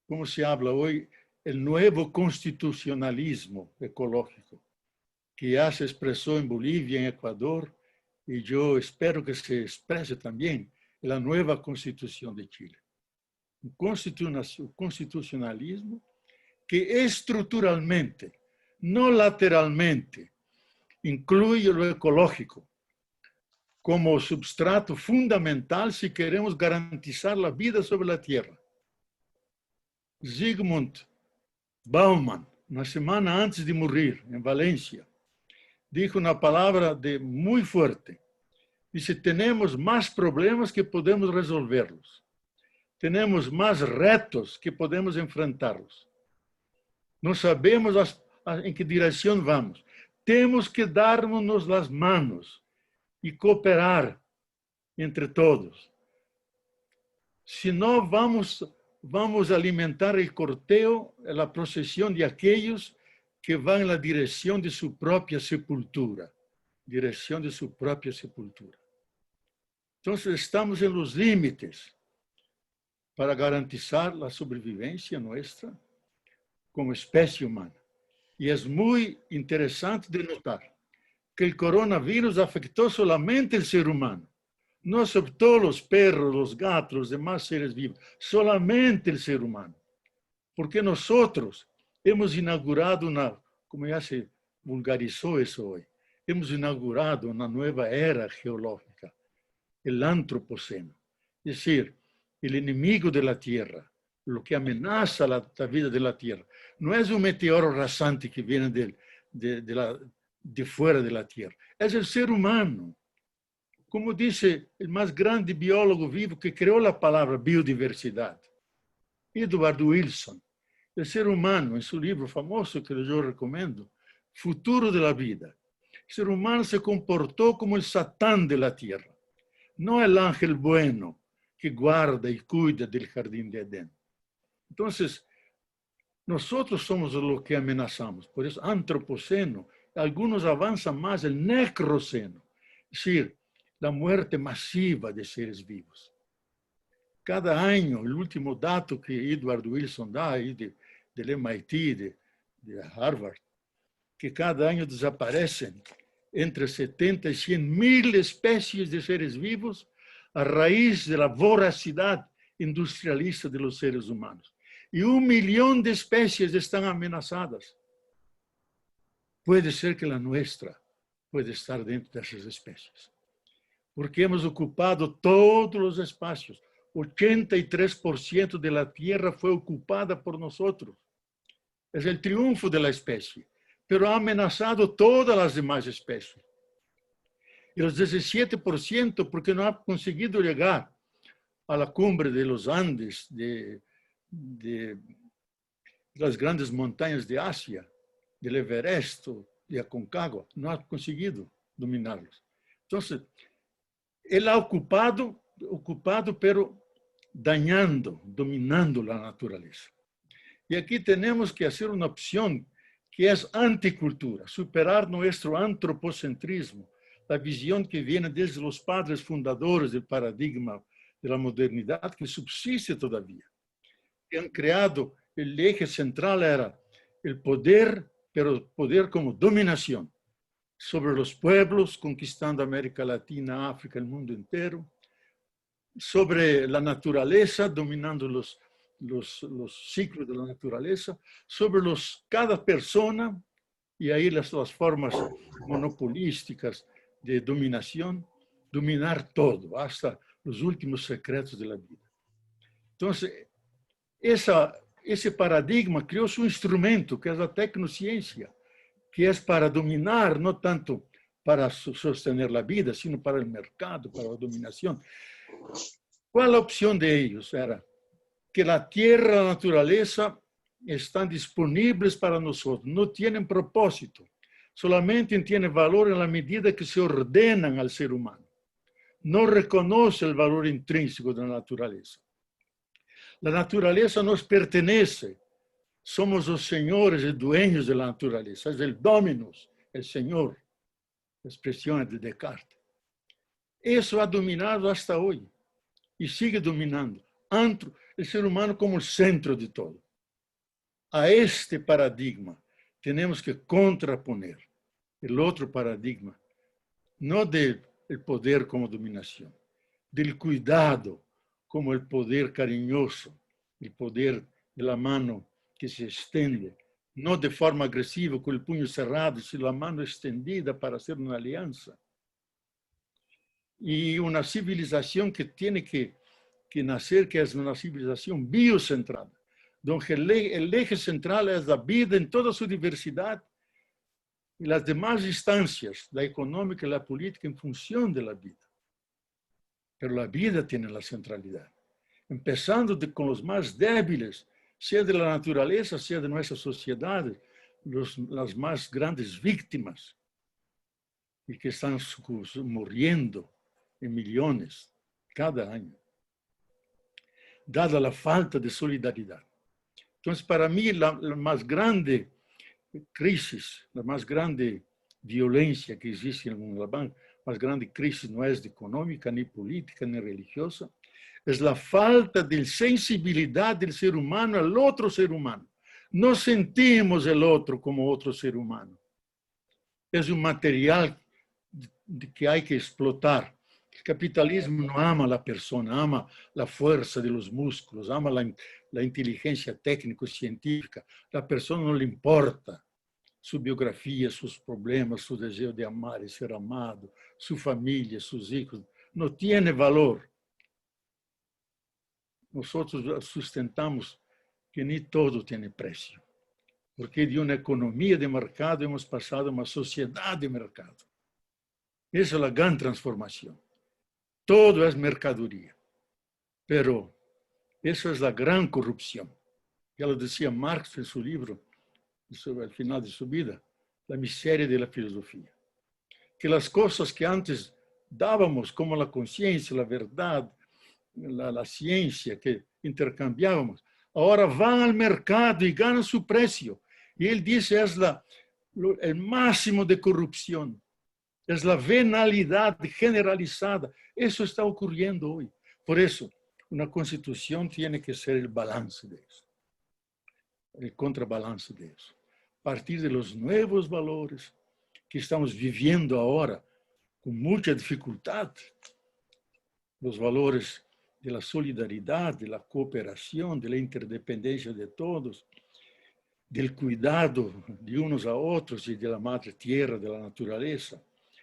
como se habla hoy, el nuevo constitucionalismo ecológico, que ya se expresó en Bolivia, en Ecuador, y yo espero que se exprese también en la nueva Constitución de Chile. Un constitucionalismo que estructuralmente, no lateralmente, incluye lo ecológico como substrato fundamental si queremos garantizar la vida sobre la tierra. Zygmunt Bauman, una semana antes de morir en Valencia, dijo una palabra muy fuerte. Dice, tenemos más problemas que podemos resolverlos. Tenemos más retos que podemos enfrentarlos. No sabemos en qué dirección vamos. Tenemos que darnos las manos y cooperar entre todos. Si no, vamos a alimentar el cortejo, la procesión de aquellos que van en la dirección de su propia sepultura. Dirección de su propia sepultura. Entonces, estamos en los límites para garantizar la sobrevivencia nuestra como especie humana. Y es muy interesante de notar que el coronavirus afectó solamente el ser humano. No afectó los perros, los gatos, los demás seres vivos, solamente el ser humano. Porque nosotros hemos inaugurado como ya se vulgarizó eso hoy, hemos inaugurado una nueva era geológica, el antropoceno. Es decir, el enemigo de la tierra, lo que amenaza la vida de la tierra, no es un meteoro rasante que viene de fuera de la tierra, es el ser humano. Como dice el más grande biólogo vivo que creó la palabra biodiversidad, Edward Wilson, el ser humano, en su libro famoso que yo recomiendo, Futuro de la Vida, el ser humano se comportó como el Satán de la tierra, no el ángel bueno que guarda y cuida del jardín de Edén. Entonces, nosotros somos los que amenazamos, por eso antropoceno, algunos avanzan más el necroceno, es decir, la muerte masiva de seres vivos. Cada año, el último dato que Edward Wilson da ahí del MIT, de Harvard, que cada año desaparecen entre 70 y 100 mil especies de seres vivos a raíz de la voracidad industrialista de los seres humanos. Y 1 millón de especies están amenazadas. Puede ser que la nuestra puede estar dentro de esas especies. Porque hemos ocupado todos los espacios. 83% de la tierra fue ocupada por nosotros. Es el triunfo de la especie, pero ha amenazado todas las demás especies. Y los 17%, porque no ha conseguido llegar a la cumbre de los Andes, de las grandes montañas de Asia, del Everest, de Aconcagua, no ha conseguido dominarlos. Entonces, él ha ocupado, pero dañando, dominando la naturaleza. Y aquí tenemos que hacer una opción que es anticultura, superar nuestro antropocentrismo, la visión que viene desde los padres fundadores del paradigma de la modernidad que subsiste todavía. Que han creado, el eje central era el poder, pero poder como dominación sobre los pueblos, conquistando América Latina, África, el mundo entero, sobre la naturaleza, dominando los ciclos de la naturaleza, sobre cada persona, y ahí las formas monopolísticas de dominación, dominar todo, hasta los últimos secretos de la vida. Entonces, ese paradigma creó su instrumento, que es la tecnociencia, que es para dominar, no tanto para sostener la vida, sino para el mercado, para la dominación. ¿Cuál es la opción de ellos? Era que la tierra y la naturaleza están disponibles para nosotros, no tienen propósito, solamente tienen valor en la medida que se ordenan al ser humano. No reconoce el valor intrínseco de la naturaleza. La naturaleza nos pertenece. Somos los señores y dueños de la naturaleza. Es el dominus, el señor. Expresión de Descartes. Eso ha dominado hasta hoy y sigue dominando. El ser humano como el centro de todo. A este paradigma tenemos que contraponer el otro paradigma, no del poder como dominación, del cuidado como el poder cariñoso, el poder de la mano que se extiende, no de forma agresiva con el puño cerrado, sino la mano extendida para hacer una alianza. Y una civilización que tiene que nacer, que es una civilización biocentrada, donde el eje central es la vida en toda su diversidad y las demás instancias, la económica y la política, en función de la vida. Pero la vida tiene la centralidad, empezando con los más débiles, sea de la naturaleza, sea de nuestras sociedades, las más grandes víctimas, y que están muriendo en millones cada año, dada la falta de solidaridad. Entonces, para mí, la más grande crisis, la más grande violencia que existe en el mundo, la más grande crisis no es económica, ni política, ni religiosa, es la falta de sensibilidad del ser humano al otro ser humano. No sentimos el otro como otro ser humano. Es un material que hay que explotar. El capitalismo no ama a la persona, ama la fuerza de los músculos, ama la inteligencia técnico-científica. La persona no le importa su biografía, sus problemas, su deseo de amar y ser amado, su familia, sus hijos. No tiene valor. Nosotros sustentamos que ni todo tiene precio, porque de una economía de mercado hemos pasado a una sociedad de mercado. Esa es la gran transformación. Todo es mercadería, pero esa es la gran corrupción. Ya lo decía Marx en su libro, sobre el final de su vida, La miseria de la filosofía. Que las cosas que antes dábamos, como la conciencia, la verdad, la ciencia que intercambiábamos, ahora van al mercado y ganan su precio. Y él dice, es el máximo de corrupción. Es la venalidad generalizada. Eso está ocurriendo hoy. Por eso, una constitución tiene que ser el balance de eso. El contrabalance de eso. A partir de los nuevos valores que estamos viviendo ahora con mucha dificultad. Los valores de la solidaridad, de la cooperación, de la interdependencia de todos, del cuidado de unos a otros y de la madre tierra, de la naturaleza,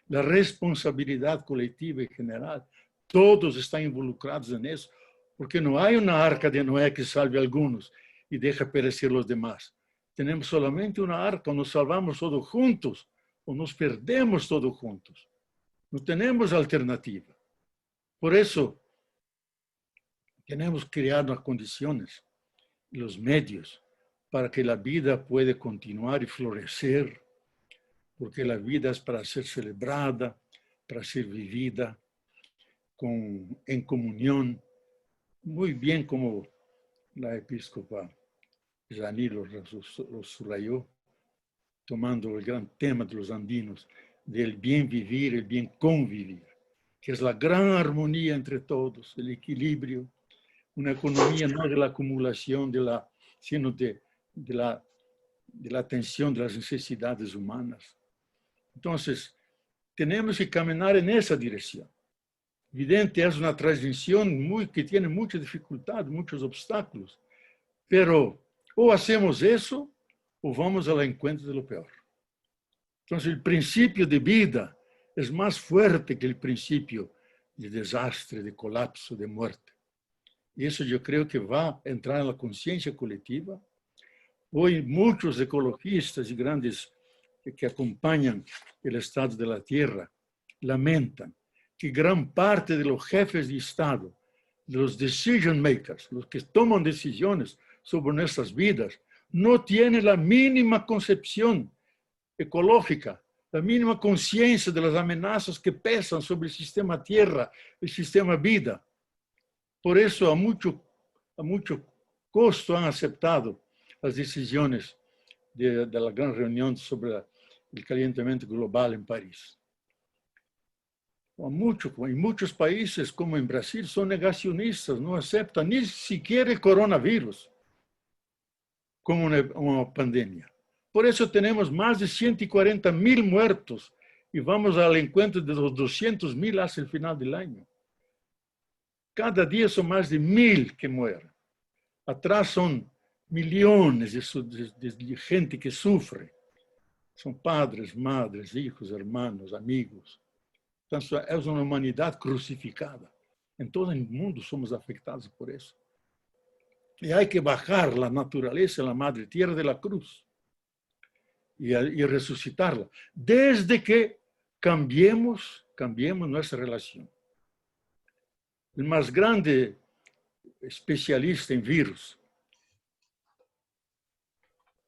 la responsabilidad colectiva y general. Todos están involucrados en eso, porque no hay una arca de Noé que salve a algunos y deja perecer los demás. Tenemos solamente una arca, nos salvamos todos juntos o nos perdemos todos juntos. No tenemos alternativa. Por eso, tenemos que crear las condiciones, los medios, para que la vida pueda continuar y florecer, porque la vida es para ser celebrada, para ser vivida en comunión, muy bien como la episcopa Jani lo subrayó, tomando el gran tema de los andinos, del bien vivir, el bien convivir, que es la gran armonía entre todos, el equilibrio, una economía no de la acumulación, sino de la atención de las necesidades humanas. Entonces, tenemos que caminar en esa dirección. Evidente, es una transición que tiene mucha dificultad, muchos obstáculos, pero o hacemos eso o vamos al encuentro de lo peor. Entonces, el principio de vida es más fuerte que el principio de desastre, de colapso, de muerte. Y eso yo creo que va a entrar en la conciencia colectiva. Hoy muchos ecologistas y grandes que acompañan el estado de la tierra lamentan que gran parte de los jefes de Estado, de los decision makers, los que toman decisiones sobre nuestras vidas, no tienen la mínima concepción ecológica, la mínima conciencia de las amenazas que pesan sobre el sistema tierra, el sistema vida. Por eso a mucho costo han aceptado las decisiones de la gran reunión sobre el calentamiento global en París. En muchos países, como en Brasil, son negacionistas, no aceptan ni siquiera el coronavirus como una pandemia. Por eso tenemos más de 140.000 muertos y vamos al encuentro de los 200.000 hasta el final del año. Cada día son más de 1.000 que mueren. Atrás son millones de gente que sufre. Son padres, madres, hijos, hermanos, amigos. Entonces, es una humanidad crucificada. En todo el mundo somos afectados por eso. Y hay que bajar la naturaleza, la madre tierra de la cruz y resucitarla. Desde que cambiemos nuestra relación. El más grande especialista en virus,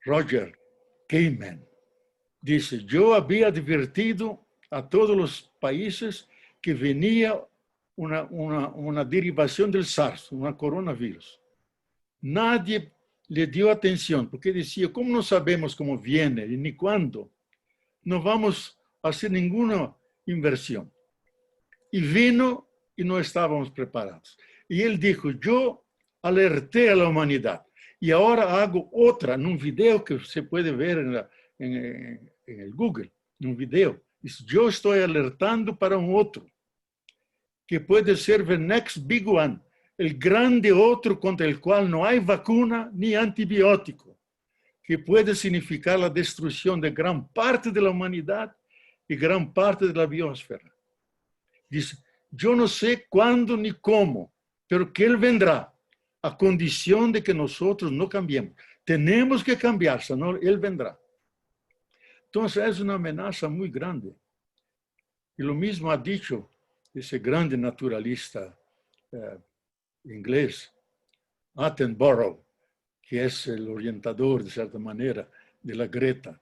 Roger Kamen, dice, yo había advertido a todos los países que venía una derivación del SARS, una coronavirus. Nadie le dio atención, porque decía, ¿cómo no sabemos cómo viene ni cuándo? No vamos a hacer ninguna inversión. Y vino y no estábamos preparados. Y él dijo, yo alerté a la humanidad y ahora hago otra en un video que se puede ver en el Google, en un video. Dice, yo estoy alertando para un otro, que puede ser the next big one, el grande otro contra el cual no hay vacuna ni antibiótico, que puede significar la destrucción de gran parte de la humanidad y gran parte de la biosfera. Dice, yo no sé cuándo ni cómo, pero que él vendrá a condición de que nosotros no cambiemos. Tenemos que cambiar, senón él vendrá. Entonces es una amenaza muy grande. Y lo mismo ha dicho ese grande naturalista inglés, Attenborough, que es el orientador, de cierta manera, de la Greta.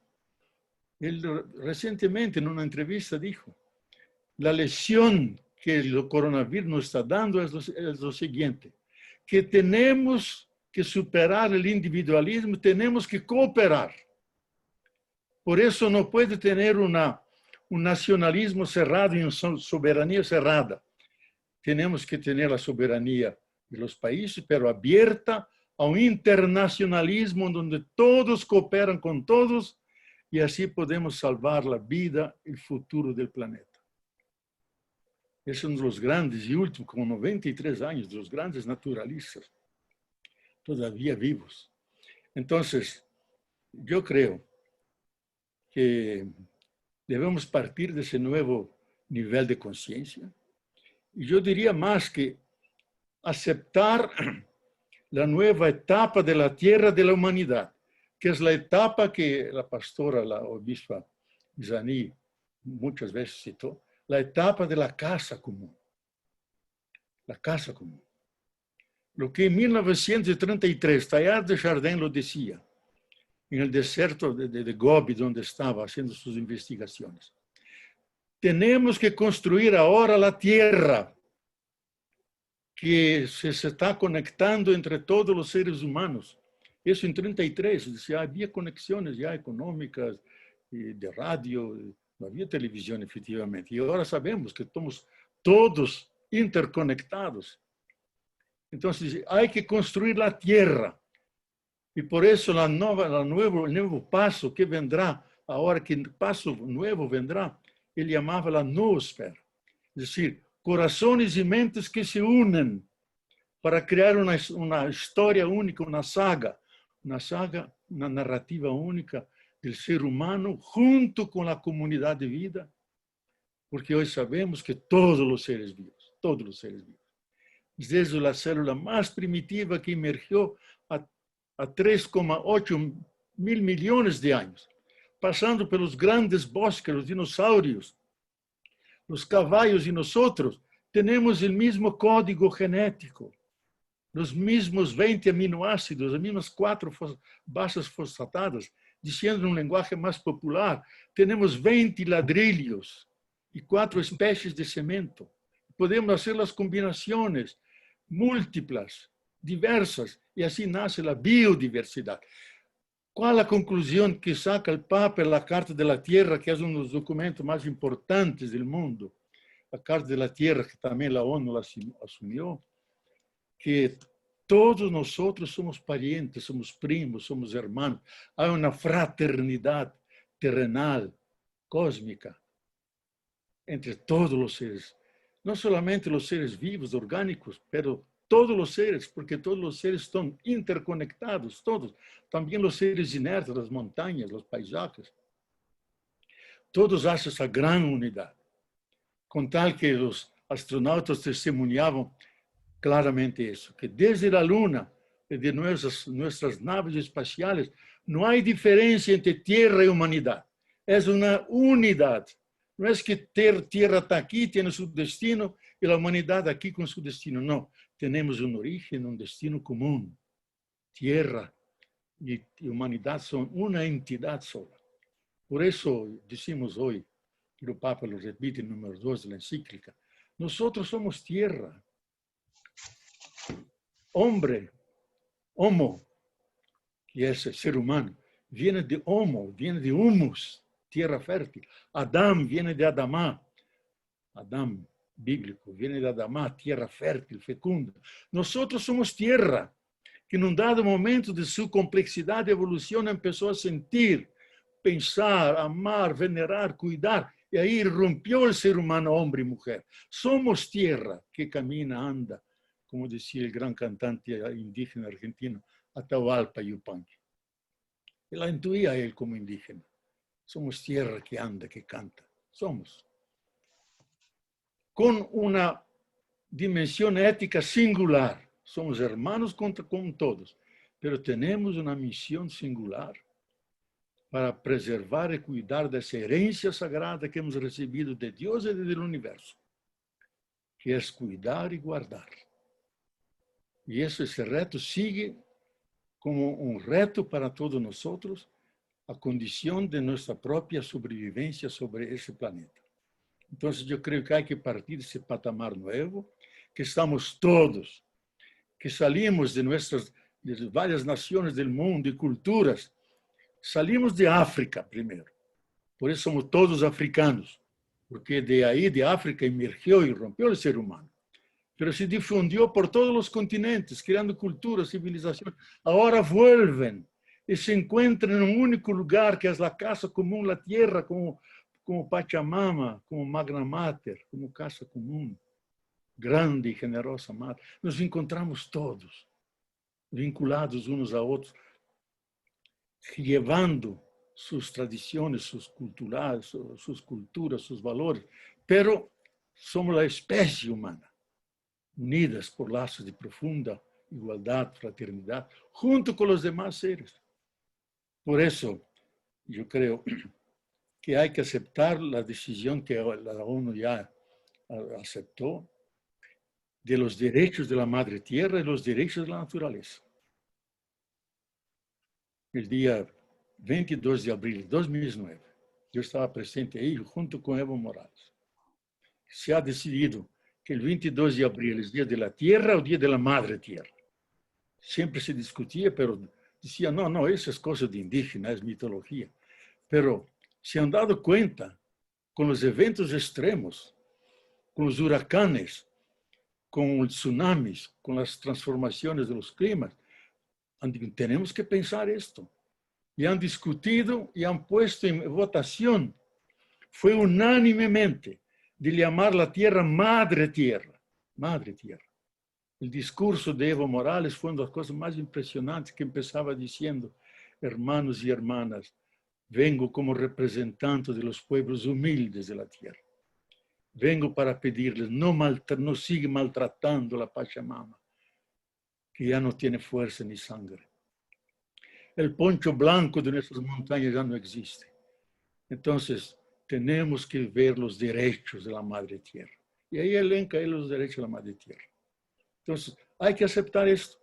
Él recientemente en una entrevista dijo, la lección que el coronavirus nos está dando es lo siguiente, que tenemos que superar el individualismo, tenemos que cooperar. Por eso no puede tener un nacionalismo cerrado y una soberanía cerrada. Tenemos que tener la soberanía de los países, pero abierta a un internacionalismo donde todos cooperan con todos y así podemos salvar la vida y el futuro del planeta. Es uno de los grandes y últimos, con 93 años, de los grandes naturalistas, todavía vivos. Entonces, yo creo que debemos partir de ese nuevo nivel de conciencia. Y yo diría más que aceptar la nueva etapa de la tierra de la humanidad, que es la etapa que la pastora, la obispa Zaní, muchas veces citó, la etapa de la casa común. La casa común. Lo que en 1933 Teilhard de Chardin lo decía, en el desierto de Gobi, donde estaba haciendo sus investigaciones. Tenemos que construir ahora la tierra que se está conectando entre todos los seres humanos. Eso en 33, ya había conexiones ya económicas, de radio, no había televisión efectivamente. Y ahora sabemos que estamos todos interconectados. Entonces hay que construir la tierra. Y por eso el nuevo paso que vendrá, ahora que el paso nuevo vendrá, él llamaba la noosfera. Es decir, corazones y mentes que se unen para crear una historia única, una saga, una narrativa única del ser humano junto con la comunidad de vida, porque hoy sabemos que todos los seres vivos, desde la célula más primitiva que emergió a 3,8 mil millones de años, pasando pelos grandes bosques, los dinosaurios, los caballos y nosotros, tenemos el mismo código genético, los mismos 20 aminoácidos, las mismas 4 bases fosfatadas, diciendo en un lenguaje más popular, tenemos 20 ladrillos y 4 especies de cemento. Podemos hacer las combinaciones múltiplas, diversas, y así nace la biodiversidad. ¿Cuál es la conclusión que saca el Papa en la Carta de la Tierra, que es uno de los documentos más importantes del mundo? La Carta de la Tierra, que también la ONU la asumió, que todos nosotros somos parientes, somos primos, somos hermanos. Hay una fraternidad terrenal, cósmica, entre todos los seres. No solamente los seres vivos, orgánicos, pero todos los seres, porque todos los seres están interconectados, todos. También los seres inertes, las montañas, los paisajes. Todos hacen esa gran unidad. Con tal que los astronautas testemunhaban claramente eso, que desde la Luna, de nuestras naves espaciales, no hay diferencia entre tierra y humanidad. Es una unidad. No es que tierra está aquí, tiene su destino, y la humanidad aquí con su destino. No, tenemos un origen, un destino común. Tierra y humanidad son una entidad sola. Por eso decimos hoy, y el Papa lo repite en número 2 de la encíclica, nosotros somos tierra. Hombre, homo, que es el ser humano, viene de homo, viene de humus, tierra fértil. Adán viene de Adamá, Adán bíblico, viene de Adamá, tierra fértil, fecunda. Nosotros somos tierra, que en un dado momento de su complejidad de evolución empezó a sentir, pensar, amar, venerar, cuidar, y ahí rompió el ser humano, hombre y mujer. Somos tierra que camina, anda, como decía el gran cantante indígena argentino, Atahualpa Yupanqui. Y la intuía él como indígena. Somos tierra que anda, que canta. Somos. Con una dimensión ética singular. Somos hermanos con todos, pero tenemos una misión singular para preservar y cuidar de esa herencia sagrada que hemos recibido de Dios y del universo, que es cuidar y guardar. Y ese reto sigue como un reto para todos nosotros, a condición de nuestra propia sobrevivencia sobre ese planeta. Entonces yo creo que hay que partir de ese patamar nuevo, que estamos todos, que salimos de varias naciones del mundo y culturas. Salimos de África primero, por eso somos todos africanos, porque de ahí, de África, emergió y rompió el ser humano. Pero se difundió por todos los continentes, creando culturas, civilizaciones. Ahora vuelven y se encuentran en un único lugar, que es la casa común, la tierra, como Pachamama, como Magna Mater, como casa común, grande y generosa madre. Nos encontramos todos, vinculados unos a otros, llevando sus tradiciones, sus culturas, sus valores, pero somos la especie humana, unidas por lazos de profunda igualdad, fraternidad, junto con los demás seres. Por eso, yo creo que hay que aceptar la decisión que la ONU ya aceptó de los derechos de la madre tierra y los derechos de la naturaleza. El día 22 de abril de 2009, yo estaba presente ahí junto con Evo Morales. Se ha decidido que el 22 de abril es Día de la Tierra o Día de la Madre Tierra. Siempre se discutía, pero decía, no, eso es cosa de indígena, es mitología. Pero se han dado cuenta con los eventos extremos, con los huracanes, con los tsunamis, con las transformaciones de los climas. Tenemos que pensar esto. Y han discutido y han puesto en votación. Fue unánimemente de llamar la tierra Madre Tierra. Madre Tierra. El discurso de Evo Morales fue una de las cosas más impresionantes, que empezaba diciendo, hermanos y hermanas, vengo como representante de los pueblos humildes de la tierra. Vengo para pedirles, no siga maltratando la Pachamama, que ya no tiene fuerza ni sangre. El poncho blanco de nuestras montañas ya no existe. Entonces, tenemos que ver los derechos de la Madre Tierra. Y ahí elenca los derechos de la Madre Tierra. Entonces, hay que aceptar esto.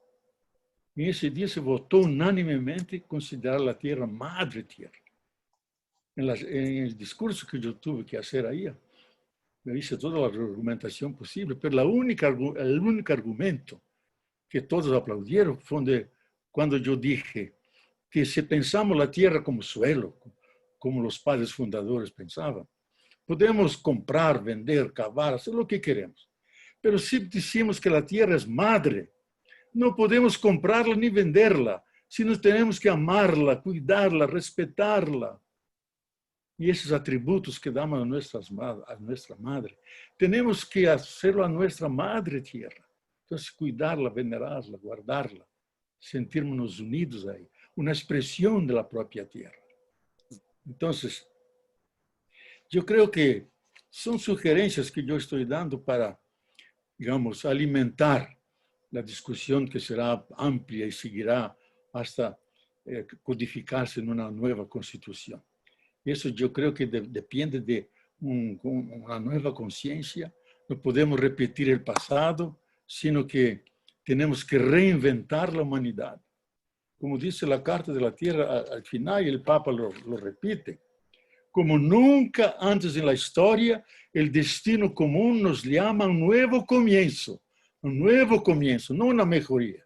Y ese día se votó unánimemente considerar la Tierra Madre Tierra. En el discurso que yo tuve que hacer ahí, me hice toda la argumentación posible, pero el único argumento que todos aplaudieron fue cuando yo dije que si pensamos la tierra como suelo, como los padres fundadores pensaban, podemos comprar, vender, cavar, hacer lo que queremos. Pero si decimos que la tierra es madre, no podemos comprarla ni venderla, sino tenemos que amarla, cuidarla, respetarla. Y esos atributos que damos a nuestra madre, tenemos que hacerlo a nuestra madre tierra. Entonces, cuidarla, venerarla, guardarla, sentirnos unidos ahí, una expresión de la propia tierra. Entonces, yo creo que son sugerencias que yo estoy dando para, digamos, alimentar la discusión que será amplia y seguirá hasta codificarse en una nueva constitución. Eso yo creo que depende de una nueva conciencia. No podemos repetir el pasado, sino que tenemos que reinventar la humanidad. Como dice la Carta de la Tierra al final, y el Papa lo repite, como nunca antes en la historia, el destino común nos llama a un nuevo comienzo, no una mejoría.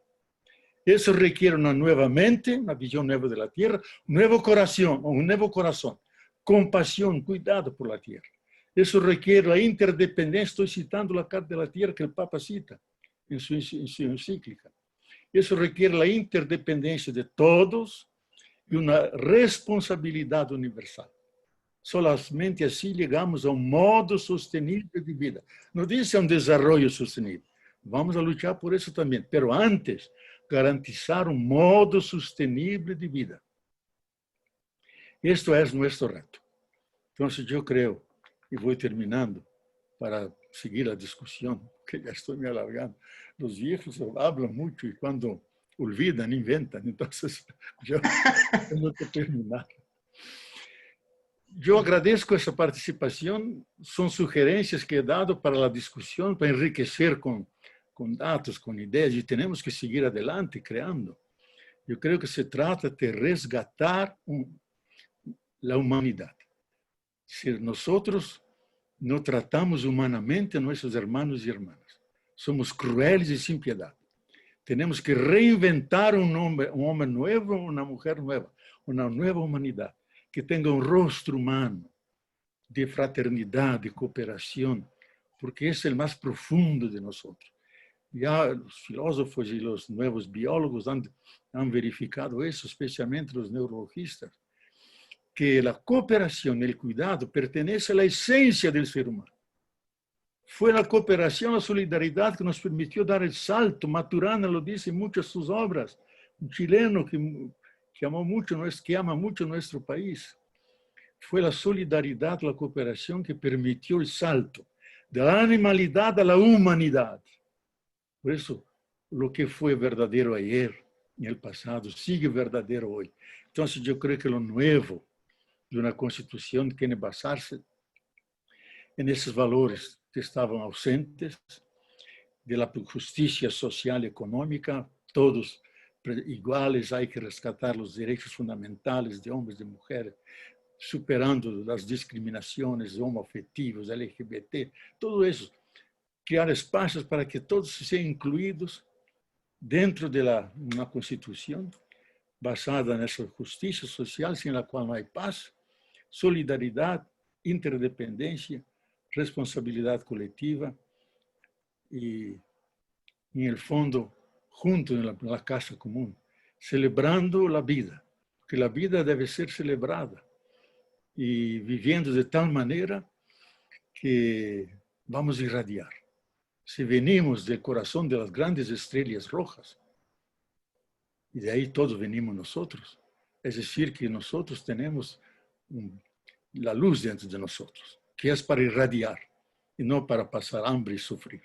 Eso requiere una nueva mente, una visión nueva de la tierra, un nuevo corazón, compasión, cuidado por la tierra. Eso requiere la interdependencia. Estoy citando la Carta de la Tierra que el Papa cita en su encíclica. Eso requiere la interdependencia de todos y una responsabilidad universal. Solamente así llegamos a un modo sostenible de vida. No dice a un desarrollo sostenible. Vamos a luchar por eso también. Pero antes, garantizar un modo sostenible de vida. Esto es nuestro reto. Entonces yo creo, y voy terminando para seguir la discusión, que ya estoy me alargando. Los viejos hablan mucho y cuando olvidan, inventan. Entonces yo tengo que terminar. Yo agradezco esa participación. Son sugerencias que he dado para la discusión, para enriquecer con datos, con ideas, y tenemos que seguir adelante creando. Yo creo que se trata de resgatar la humanidad. Si nosotros no tratamos humanamente a nuestros hermanos y hermanas, somos crueles y sin piedad. Tenemos que reinventar un hombre nuevo, una mujer nueva, una nueva humanidad que tenga un rostro humano de fraternidad, de cooperación, porque es el más profundo de nosotros. Ya los filósofos y los nuevos biólogos han verificado eso, especialmente los neurologistas, que la cooperación y el cuidado pertenece a la esencia del ser humano. Fue la cooperación, la solidaridad que nos permitió dar el salto. Maturana lo dice en muchas de sus obras, un chileno que ama mucho nuestro país. Fue la solidaridad, la cooperación que permitió el salto de la animalidad a la humanidad. Por eso, lo que fue verdadero ayer, en el pasado, sigue verdadero hoy. Entonces yo creo que lo nuevo de una constitución tiene que basarse en esos valores que estaban ausentes, de la justicia social y económica, todos iguales, hay que rescatar los derechos fundamentales de hombres y de mujeres, superando las discriminaciones homoafectivas, LGBT, todo eso, crear espacios para que todos sean incluidos dentro de una constitución basada en esa justicia social, sin la cual no hay paz, solidaridad, interdependencia, responsabilidad colectiva y, en el fondo, juntos en la casa común, celebrando la vida, porque la vida debe ser celebrada y viviendo de tal manera que vamos a irradiar. Si venimos del corazón de las grandes estrellas rojas, y de ahí todos venimos nosotros, es decir, que nosotros tenemos la luz dentro de nosotros, que es para irradiar y no para pasar hambre y sufrir.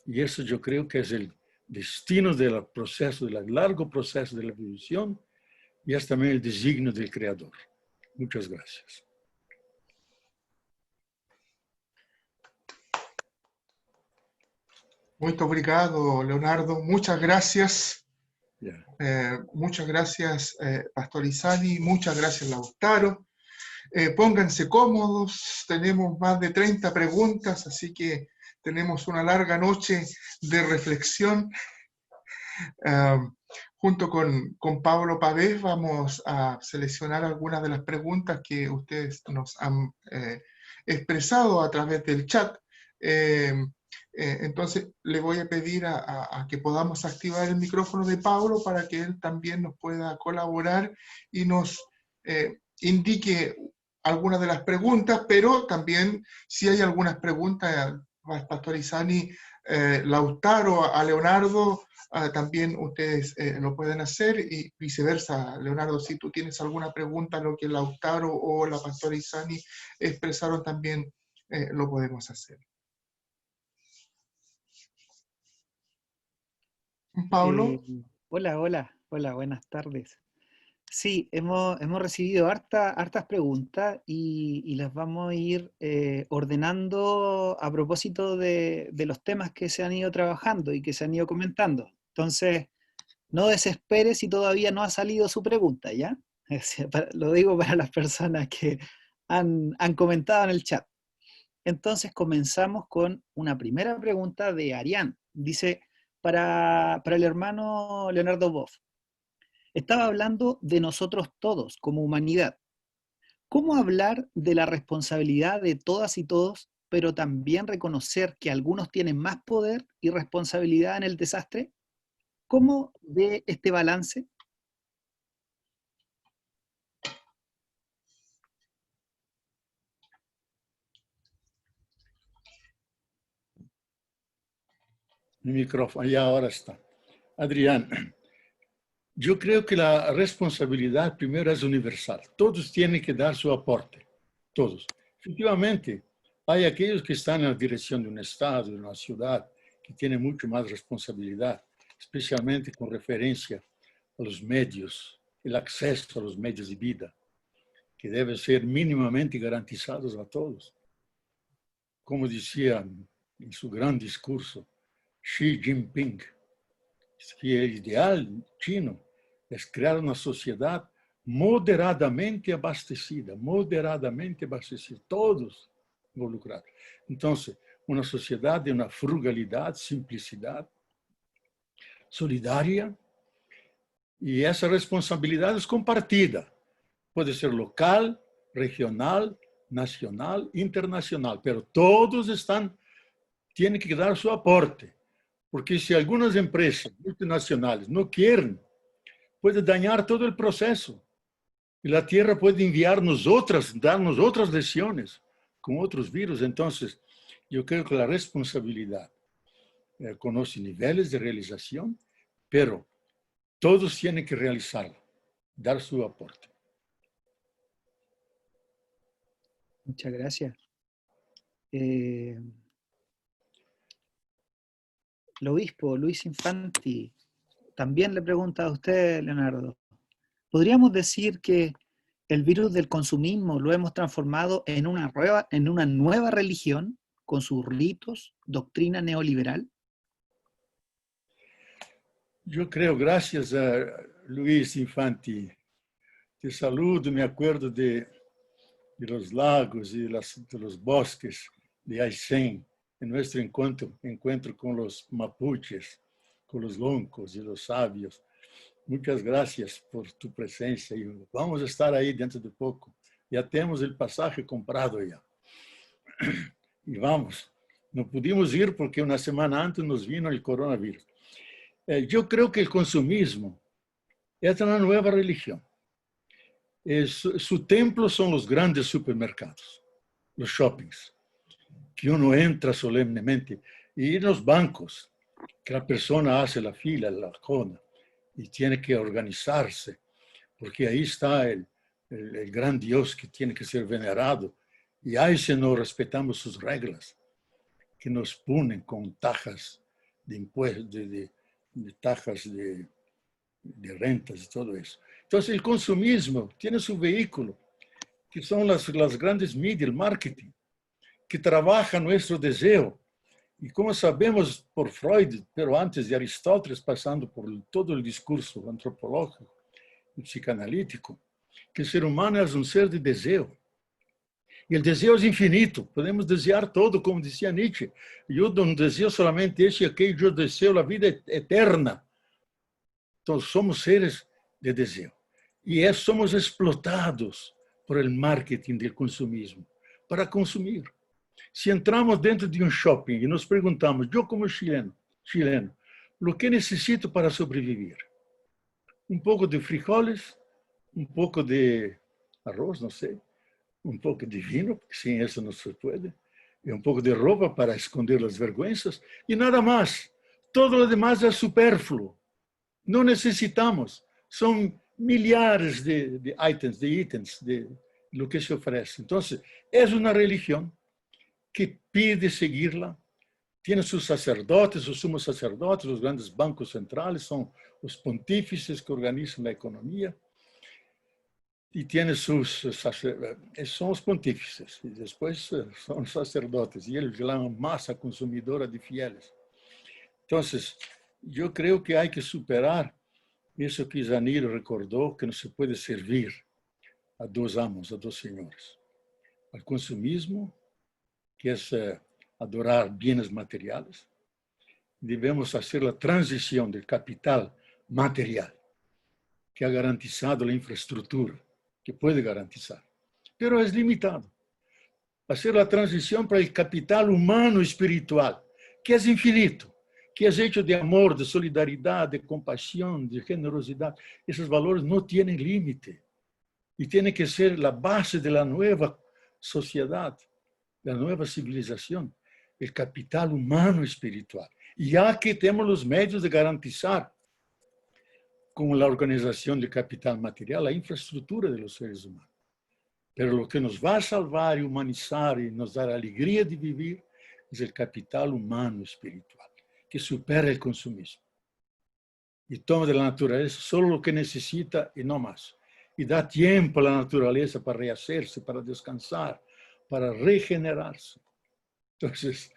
Y eso yo creo que es el destino del proceso, del largo proceso de la evolución, y es también el designio del Creador. Muchas gracias. Muito obrigado, Leonardo. Muchas gracias. Yeah. Muchas gracias, Pastor Isani. Muchas gracias, Lautaro. Pónganse cómodos. Tenemos más de 30 preguntas, así que tenemos una larga noche de reflexión. Junto con Pablo Pavés vamos a seleccionar algunas de las preguntas que ustedes nos han expresado a través del chat. Entonces le voy a pedir a que podamos activar el micrófono de Pablo para que él también nos pueda colaborar y nos indique algunas de las preguntas, pero también si hay algunas preguntas, Pastor Isani, Lautaro, a Leonardo, también ustedes lo pueden hacer y viceversa. Leonardo, si tú tienes alguna pregunta, lo que Lautaro o la Pastora Isani expresaron, también lo podemos hacer. Pablo. Hola, buenas tardes. Sí, hemos recibido hartas preguntas y las vamos a ir ordenando a propósito de los temas que se han ido trabajando y que se han ido comentando. Entonces, no desespere si todavía no ha salido su pregunta, ¿ya? Lo digo para las personas que han comentado en el chat. Entonces, comenzamos con una primera pregunta de Arián. Dice, para el hermano Leonardo Boff, estaba hablando de nosotros todos como humanidad. ¿Cómo hablar de la responsabilidad de todas y todos, pero también reconocer que algunos tienen más poder y responsabilidad en el desastre? ¿Cómo ve este balance? Mi micrófono, ya ahora está. Adrián, yo creo que la responsabilidad primero es universal. Todos tienen que dar su aporte, todos. Efectivamente, hay aquellos que están en la dirección de un estado, de una ciudad, que tienen mucho más responsabilidad, especialmente con referencia a los medios, el acceso a los medios de vida, que deben ser mínimamente garantizados a todos. Como decía en su gran discurso Xi Jinping, que el ideal chino es crear una sociedad moderadamente abastecida, todos involucrados. Entonces, una sociedad de una frugalidad, simplicidad, solidaria, y esa responsabilidad es compartida. Puede ser local, regional, nacional, internacional, pero todos tienen que dar su aporte. Porque si algunas empresas multinacionales no quieren, puede dañar todo el proceso. Y la Tierra puede darnos otras lesiones con otros virus. Entonces, yo creo que la responsabilidad conoce niveles de realización, pero todos tienen que realizarla, dar su aporte. Muchas gracias. El obispo Luis Infanti también le pregunta a usted, Leonardo, ¿Podríamos decir que el virus del consumismo lo hemos transformado en una nueva religión con sus ritos, doctrina neoliberal? Yo creo, gracias a Luis Infanti, te saludo, me acuerdo de los lagos y de los bosques de Aysén, en nuestro encuentro con los mapuches, con los loncos y los sabios. Muchas gracias por tu presencia y vamos a estar ahí dentro de poco. Ya tenemos el pasaje comprado ya. Y vamos, no pudimos ir porque una semana antes nos vino el coronavirus. Yo creo que el consumismo es una nueva religión. Su templo son los grandes supermercados, los shoppings, que uno entra solemnemente, y los bancos, que la persona hace la fila, la cola, y tiene que organizarse, porque ahí está el gran Dios que tiene que ser venerado, y ahí si no respetamos sus reglas, que nos ponen con tajas de impuestos, de tajas de rentas y todo eso. Entonces el consumismo tiene su vehículo, que son las grandes medias, el marketing, que trabaja nuestro deseo. Y como sabemos por Freud, pero antes de Aristóteles, pasando por todo el discurso antropológico y psicanalítico, que el ser humano es un ser de deseo. Y el deseo es infinito, podemos desear todo, como decía Nietzsche. Yo no deseo solamente eso y aquello, yo deseo la vida eterna. Entonces somos seres de deseo. Y somos explotados por el marketing del consumismo, para consumir. Si entramos dentro de un shopping y nos preguntamos, yo como chileno, lo que necesito para sobrevivir? Un poco de frijoles, un poco de arroz, no sé, un poco de vino, porque sin eso no se puede, y un poco de ropa para esconder las vergüenzas, y nada más. Todo lo demás es superfluo. No necesitamos. Son millares de ítems de lo que se ofrece. Entonces, es una religión que pide seguirla. Tiene sus sacerdotes, sus sumos sacerdotes, los grandes bancos centrales, son los pontífices que organizan la economía. Y tiene son los pontífices, y después son sacerdotes, y ellos la masa consumidora de fieles. Entonces, yo creo que hay que superar eso que Zanir recordó, que no se puede servir a dos amos, a dos señores. Al consumismo, que es adorar bienes materiales. Debemos hacer la transición del capital material, que ha garantizado la infraestructura, que puede garantizar, pero es limitado. Hacer la transición para el capital humano espiritual, que es infinito, que es hecho de amor, de solidaridad, de compasión, de generosidad. Esos valores no tienen límite y tiene que ser la base de la nueva sociedad, la nueva civilización, el capital humano espiritual. Y ya que tenemos los medios de garantizar con la organización del capital material la infraestructura de los seres humanos. Pero lo que nos va a salvar y humanizar y nos dar alegría de vivir es el capital humano espiritual, que supera el consumismo. Y toma de la naturaleza solo lo que necesita y no más. Y da tiempo a la naturaleza para rehacerse, para descansar, para regenerarse. Entonces,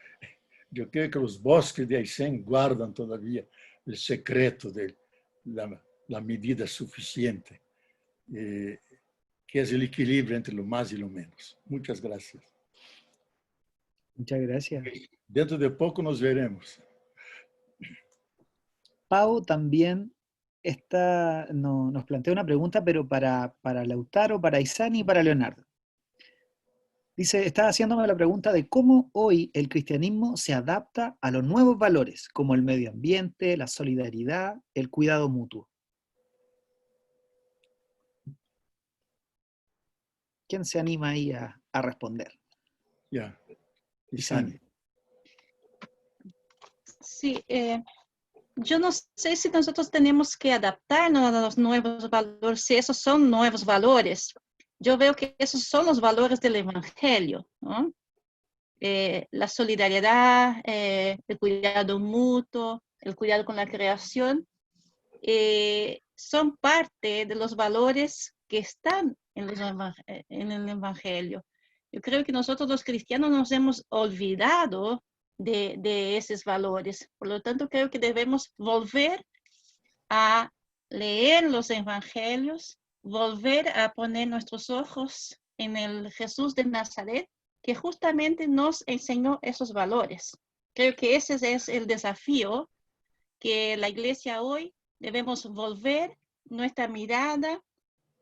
yo creo que los bosques de Aysén guardan todavía el secreto de la medida suficiente, que es el equilibrio entre lo más y lo menos. Muchas gracias. Muchas gracias. Dentro de poco nos veremos. Pau también nos plantea una pregunta, pero para Lautaro, para Isani y para Leonardo. Dice, está haciéndome la pregunta de cómo hoy el cristianismo se adapta a los nuevos valores, como el medio ambiente, la solidaridad, el cuidado mutuo. ¿Quién se anima ahí a responder? Ya, Isani. Sí, yo no sé si nosotros tenemos que adaptarnos a los nuevos valores, si esos son nuevos valores. Yo veo que esos son los valores del Evangelio, ¿no? La solidaridad, el cuidado mutuo, el cuidado con la creación. son parte de los valores que están en el Evangelio. Yo creo que nosotros los cristianos nos hemos olvidado de esos valores. Por lo tanto, creo que debemos volver a leer los evangelios, volver a poner nuestros ojos en el Jesús de Nazaret, que justamente nos enseñó esos valores. Creo que ese es el desafío que la iglesia hoy debemos volver nuestra mirada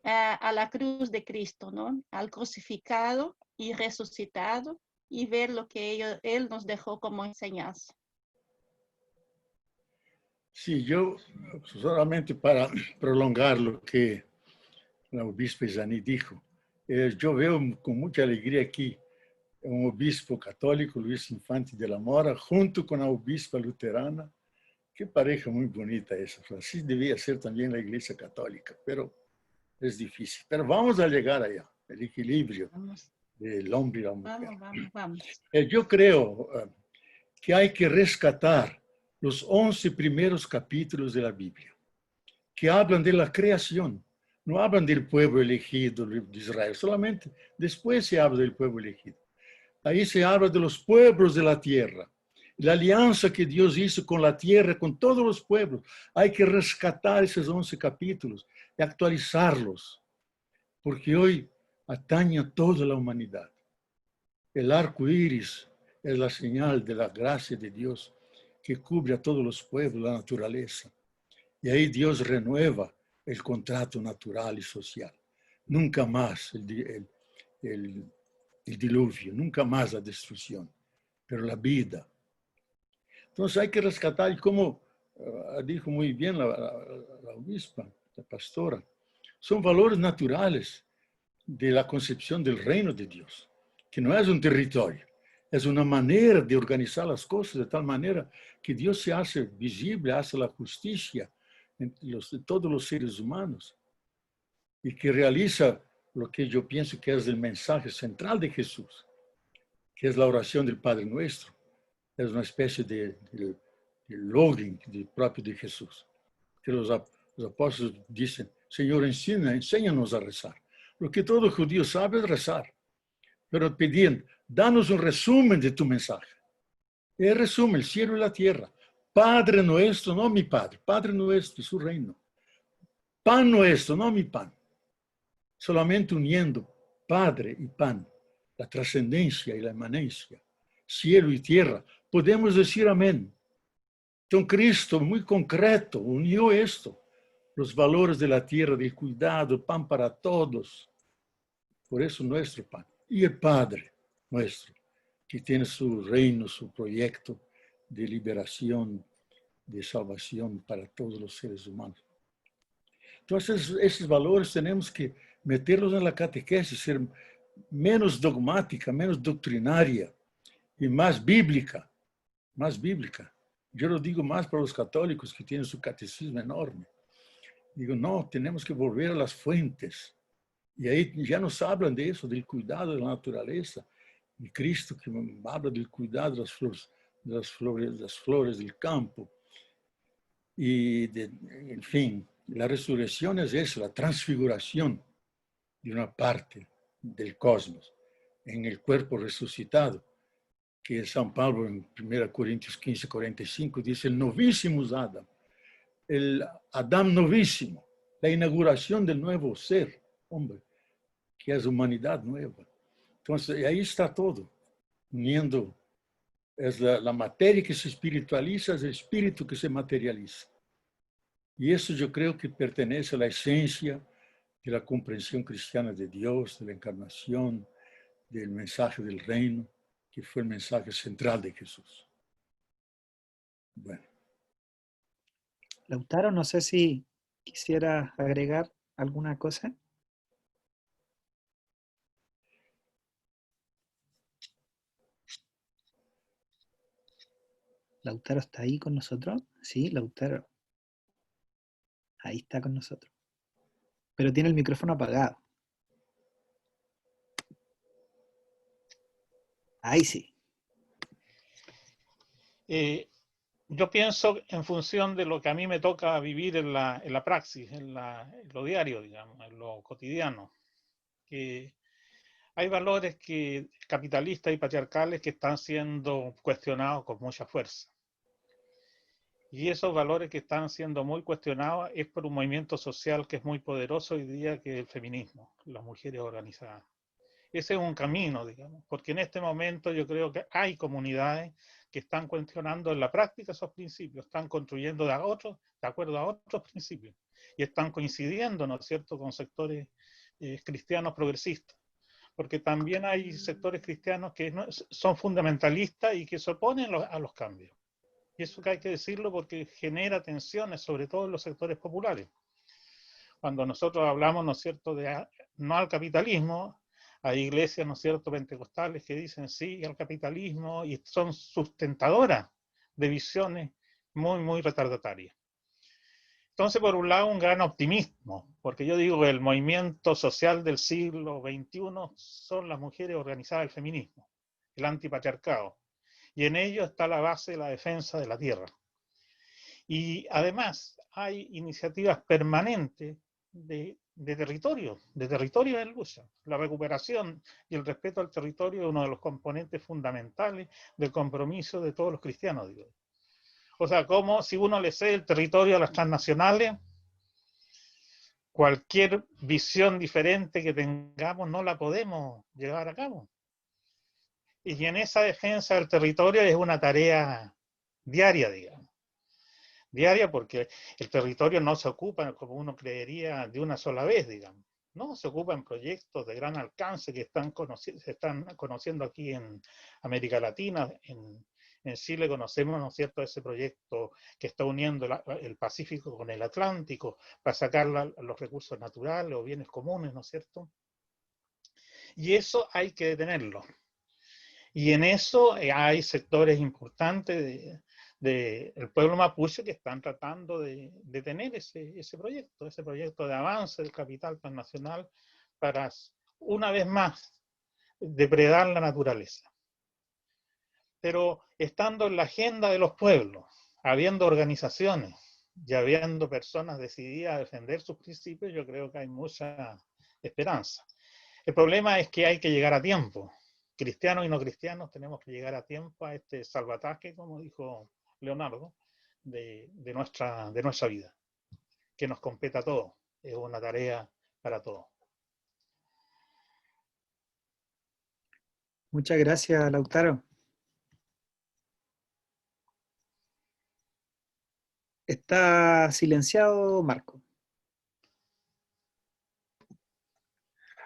a la cruz de Cristo, ¿no? Al crucificado y resucitado, y ver lo que Él nos dejó como enseñanza. Sí, yo solamente para prolongar lo que la obispa Isani dijo, yo veo con mucha alegría aquí un obispo católico, Luis Infante de la Mora, junto con la obispa luterana. Qué pareja muy bonita esa. Así debía ser también la iglesia católica, pero es difícil. Pero vamos a llegar allá, el equilibrio del hombre y la mujer. Vamos. Yo creo que hay que rescatar los 11 primeros capítulos de la Biblia, que hablan de la creación. No hablan del pueblo elegido de Israel, solamente después se habla del pueblo elegido. Ahí se habla de los pueblos de la tierra, la alianza que Dios hizo con la tierra, con todos los pueblos. Hay que rescatar esos 11 capítulos y actualizarlos, porque hoy atañe a toda la humanidad. El arco iris es la señal de la gracia de Dios que cubre a todos los pueblos, la naturaleza. Y ahí Dios renueva el contrato natural y social. Nunca más el diluvio, nunca más la destrucción, pero la vida. Entonces hay que rescatar, y como dijo muy bien la obispa, la pastora, son valores naturales de la concepción del reino de Dios, que no es un territorio, es una manera de organizar las cosas de tal manera que Dios se hace visible, hace la justicia en todos los seres humanos y que realiza lo que yo pienso que es el mensaje central de Jesús, que es la oración del Padre Nuestro. Es una especie de login propio de Jesús, que los apóstoles dicen, Señor, enséñanos a rezar. Lo que todo judío sabe es rezar, pero pedían, danos un resumen de tu mensaje. El resumen, el cielo y la tierra. Padre nuestro, no mi Padre, Padre nuestro y su reino. Pan nuestro, no mi pan. Solamente uniendo Padre y pan, la trascendencia y la emanencia, cielo y tierra, podemos decir amén. Entonces Cristo, muy concreto, unió esto, los valores de la tierra, del cuidado, pan para todos. Por eso nuestro pan. Y el Padre nuestro, que tiene su reino, su proyecto de liberación, de salvación para todos los seres humanos. Entonces, esos valores tenemos que meterlos en la catequesis, ser menos dogmática, menos doctrinaria y más bíblica, más bíblica. Yo lo digo más para los católicos que tienen su catecismo enorme. Digo, no, tenemos que volver a las fuentes. Y ahí ya nos hablan de eso, del cuidado de la naturaleza. Y Cristo que habla del cuidado de las flores del campo. Y, en fin, la resurrección es eso, la transfiguración de una parte del cosmos en el cuerpo resucitado, que San Pablo en 1 Corintios 15, 45 dice, el novísimo Adán, el Adán novísimo, la inauguración del nuevo ser, hombre, que es humanidad nueva. Entonces, ahí está todo, uniendo, es la materia que se espiritualiza, es el espíritu que se materializa. Y eso yo creo que pertenece a la esencia de la comprensión cristiana de Dios, de la encarnación, del mensaje del reino, que fue el mensaje central de Jesús. Bueno. Lautaro, no sé si quisiera agregar alguna cosa. Lautaro está ahí con nosotros. Sí, Lautaro. Ahí está con nosotros. Pero tiene el micrófono apagado. Ahí sí. Yo pienso en función de lo que a mí me toca vivir en la praxis, en lo diario, digamos, en lo cotidiano. Que hay valores capitalistas y patriarcales que están siendo cuestionados con mucha fuerza. Y esos valores que están siendo muy cuestionados es por un movimiento social que es muy poderoso hoy día, que es el feminismo, las mujeres organizadas. Ese es un camino, digamos, porque en este momento yo creo que hay comunidades que están cuestionando en la práctica esos principios, están construyendo de acuerdo a otros principios, y están coincidiendo, ¿no es cierto?, con sectores cristianos progresistas, porque también hay sectores cristianos que son fundamentalistas y que se oponen a los cambios. Y eso que hay que decirlo porque genera tensiones, sobre todo en los sectores populares. Cuando nosotros hablamos, ¿no es cierto?, de no al capitalismo, hay iglesias, ¿no es cierto?, pentecostales que dicen sí al capitalismo y son sustentadoras de visiones muy, muy retardatarias. Entonces, por un lado, un gran optimismo, porque yo digo que el movimiento social del siglo XXI son las mujeres organizadas del feminismo, el antipatriarcado, y en ello está la base de la defensa de la tierra. Y además hay iniciativas permanentes de territorio en lucha. La recuperación y el respeto al territorio es uno de los componentes fundamentales del compromiso de todos los cristianos, digo. O sea, como si uno le cede el territorio a las transnacionales, cualquier visión diferente que tengamos no la podemos llevar a cabo. Y en esa defensa del territorio es una tarea diaria, digamos. Diaria porque el territorio no se ocupa, como uno creería, de una sola vez, digamos. No, se ocupa en proyectos de gran alcance que se están conociendo aquí en América Latina. En Chile conocemos, ¿no es cierto?, ese proyecto que está uniendo el Pacífico con el Atlántico para sacar los recursos naturales o bienes comunes, ¿no es cierto? Y eso hay que detenerlo. Y en eso hay sectores importantes del pueblo mapuche que están tratando de detener ese proyecto de avance del capital transnacional para, una vez más, depredar la naturaleza. Pero estando en la agenda de los pueblos, habiendo organizaciones y habiendo personas decididas a defender sus principios, yo creo que hay mucha esperanza. El problema es que hay que llegar a tiempo. Cristianos y no cristianos tenemos que llegar a tiempo a este salvataje, como dijo Leonardo, de nuestra vida, que nos compete a todos. Es una tarea para todos. Muchas gracias, Lautaro. Está silenciado, Marco.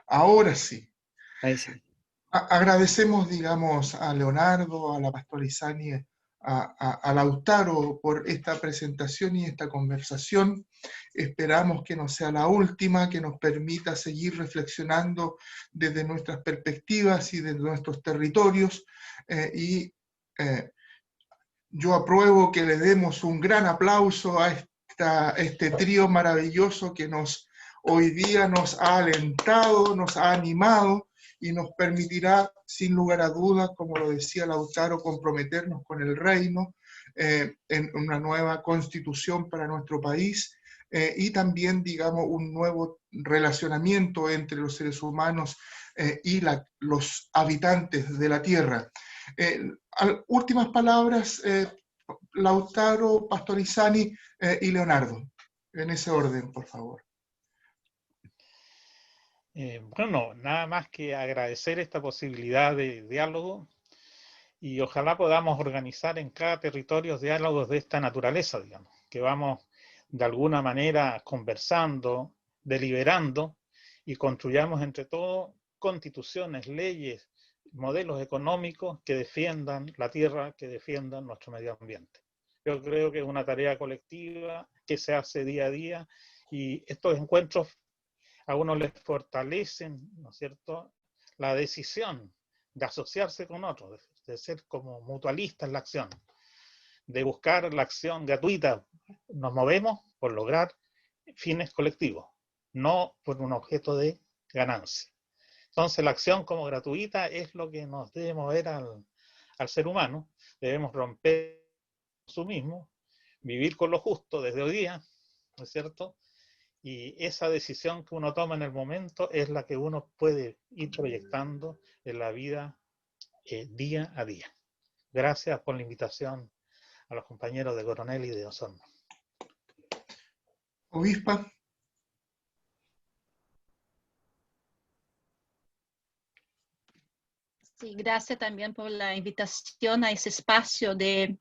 Ahora sí. Ahí sí. Agradecemos, digamos, a Leonardo, a la pastora Isani, a Lautaro por esta presentación y esta conversación. Esperamos que no sea la última, que nos permita seguir reflexionando desde nuestras perspectivas y desde nuestros territorios. Yo apruebo que le demos un gran aplauso a este trío maravilloso que hoy día nos ha alentado, nos ha animado y nos permitirá, sin lugar a dudas, como lo decía Lautaro, comprometernos con el reino en una nueva constitución para nuestro país y también, digamos, un nuevo relacionamiento entre los seres humanos y los habitantes de la tierra. Últimas palabras, Lautaro, Pastor Isani y Leonardo, en ese orden, por favor. Bueno, nada más que agradecer esta posibilidad de diálogo y ojalá podamos organizar en cada territorio diálogos de esta naturaleza, digamos, que vamos de alguna manera conversando, deliberando y construyamos entre todos constituciones, leyes, modelos económicos que defiendan la tierra, que defiendan nuestro medio ambiente. Yo creo que es una tarea colectiva que se hace día a día y estos encuentros a uno les fortalecen, ¿no es cierto?, la decisión de asociarse con otros, de ser como mutualistas en la acción, de buscar la acción gratuita. Nos movemos por lograr fines colectivos, no por un objeto de ganancia. Entonces la acción como gratuita es lo que nos debe mover al ser humano. Debemos romper consumismo, vivir con lo justo desde hoy día, ¿no es cierto? Y esa decisión que uno toma en el momento es la que uno puede ir proyectando en la vida día a día. Gracias por la invitación a los compañeros de Coronel y de Osorno. Obispa. Sí, gracias también por la invitación a ese espacio de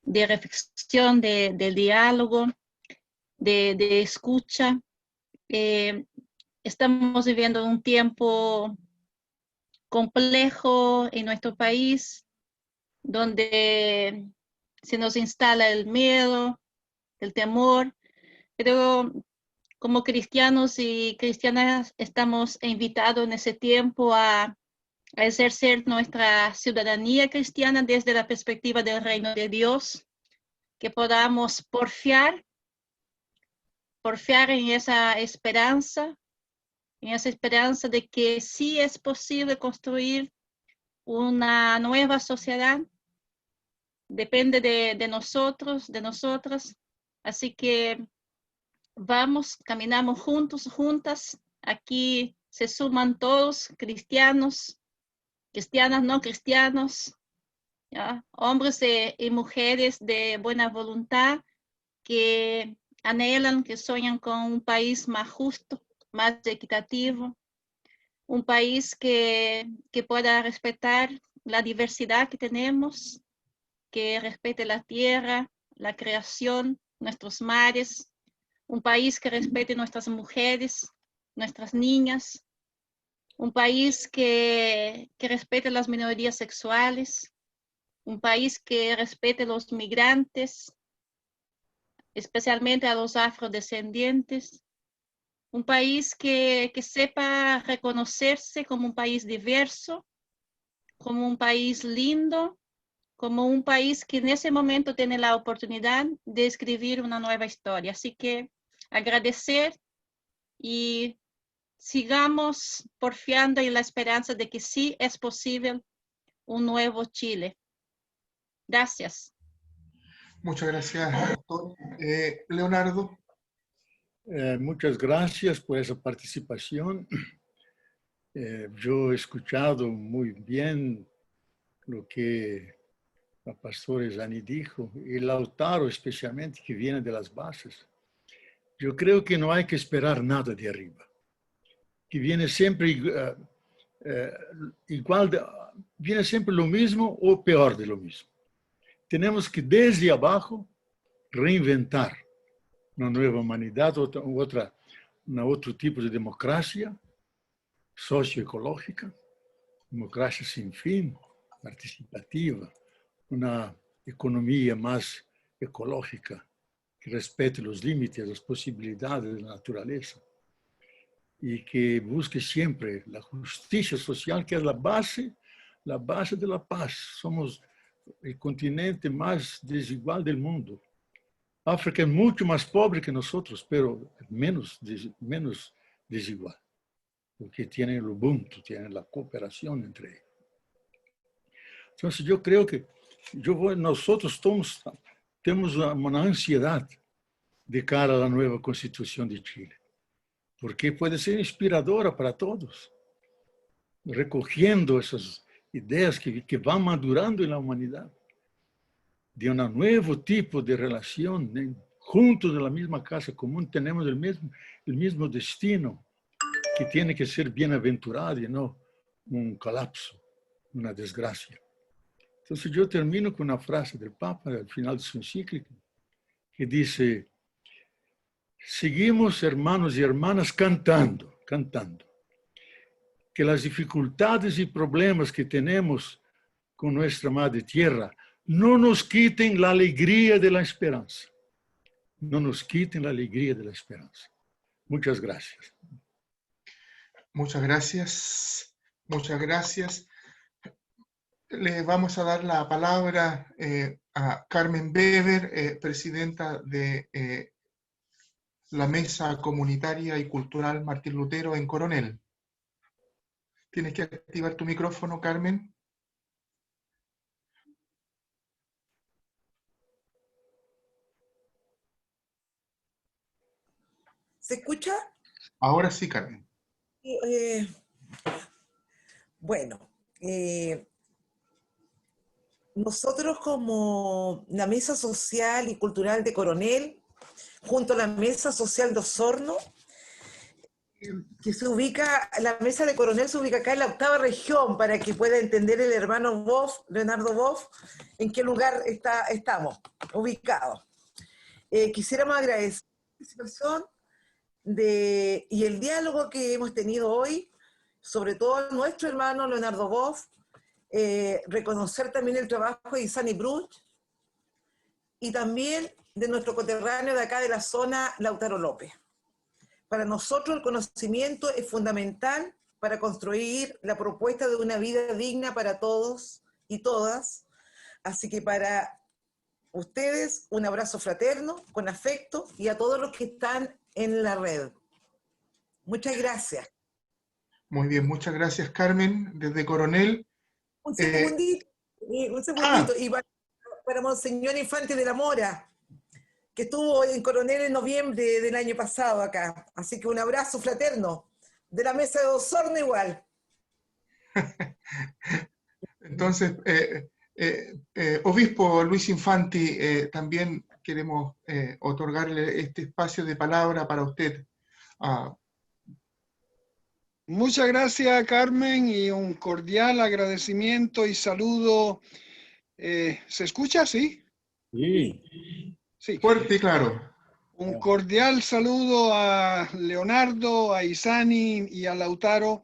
reflexión, de diálogo, de escucha. Estamos viviendo un tiempo complejo en nuestro país, donde se nos instala el miedo, el temor, pero como cristianos y cristianas estamos invitados en ese tiempo a ejercer nuestra ciudadanía cristiana desde la perspectiva del reino de Dios, que podamos porfiar en esa esperanza de que sí es posible construir una nueva sociedad. Depende de nosotros, de nosotras. Así que caminamos juntos, juntas. Aquí se suman todos, cristianos, cristianas, no cristianos, ¿ya? Hombres y mujeres de buena voluntad que anhelan, que sueñan con un país más justo, más equitativo, un país que pueda respetar la diversidad que tenemos, que respete la tierra, la creación, nuestros mares, un país que respete nuestras mujeres, nuestras niñas, un país que respete las minorías sexuales, un país que respete los migrantes, especialmente a los afrodescendientes, un país que sepa reconocerse como un país diverso, como un país lindo, como un país que en ese momento tiene la oportunidad de escribir una nueva historia. Así que agradecer y sigamos porfiando en la esperanza de que sí es posible un nuevo Chile. Gracias. Muchas gracias, doctor. Leonardo. Muchas gracias por esa participación. Yo he escuchado muy bien lo que la pastora Jani dijo, y Lautaro especialmente, que viene de las bases. Yo creo que no hay que esperar nada de arriba, que viene siempre viene siempre lo mismo o peor de lo mismo. Tenemos que desde abajo reinventar una nueva humanidad, otro tipo de democracia socioecológica, democracia sin fin, participativa, una economía más ecológica que respete los límites, las posibilidades de la naturaleza y que busque siempre la justicia social, que es la base de la paz. Somos el continente más desigual del mundo. África es mucho más pobre que nosotros, pero menos desigual, porque tienen el Ubuntu, tienen la cooperación entre ellos. Entonces yo creo que nosotros tenemos una ansiedad de cara a la nueva Constitución de Chile, porque puede ser inspiradora para todos, recogiendo esas ideas que van madurando en la humanidad, de un nuevo tipo de relación, juntos en la misma casa común, tenemos el mismo destino, que tiene que ser bienaventurado y no un colapso, una desgracia. Entonces yo termino con una frase del Papa al final de su encíclica, que dice: seguimos, hermanos y hermanas, cantando, que las dificultades y problemas que tenemos con nuestra madre tierra no nos quiten la alegría de la esperanza. No nos quiten la alegría de la esperanza. Muchas gracias. Muchas gracias. Muchas gracias. Le vamos a dar la palabra a Carmen Weber, presidenta de la Mesa Comunitaria y Cultural Martín Lutero en Coronel. Tienes que activar tu micrófono, Carmen. ¿Se escucha? Ahora sí, Carmen. Eh, bueno, nosotros como la Mesa Social y Cultural de Coronel, junto a la Mesa Social de Osorno, que se ubica, la Mesa de Coronel se ubica acá en la 8ª región, para que pueda entender el hermano Boff, Leonardo Boff, en qué lugar estamos ubicados. Quisiéramos agradecer la participación y el diálogo que hemos tenido hoy, sobre todo a nuestro hermano Leonardo Boff, reconocer también el trabajo de Isani Bruch y también de nuestro coterráneo de acá de la zona, Lautaro López. Para nosotros el conocimiento es fundamental para construir la propuesta de una vida digna para todos y todas. Así que para ustedes, un abrazo fraterno, con afecto, y a todos los que están en la red. Muchas gracias. Muy bien, muchas gracias, Carmen, desde Coronel. Un segundito. Y para Monseñor Infante de la Mora, que estuvo en Coronel en noviembre del año pasado acá. Así que un abrazo fraterno. De la Mesa de Osorno igual. Entonces, Obispo Luis Infanti, también queremos otorgarle este espacio de palabra para usted. Muchas gracias, Carmen, y un cordial agradecimiento y saludo. ¿Se escucha? ¿Sí? Sí. Fuerte y claro. Un cordial saludo a Leonardo, a Isani y a Lautaro.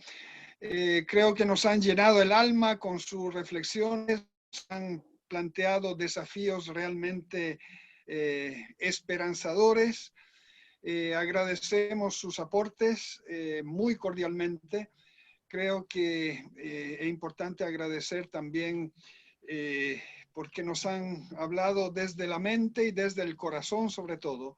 Creo que nos han llenado el alma con sus reflexiones, han planteado desafíos realmente esperanzadores. Agradecemos sus aportes muy cordialmente. Creo que es importante agradecer también porque nos han hablado desde la mente y desde el corazón sobre todo,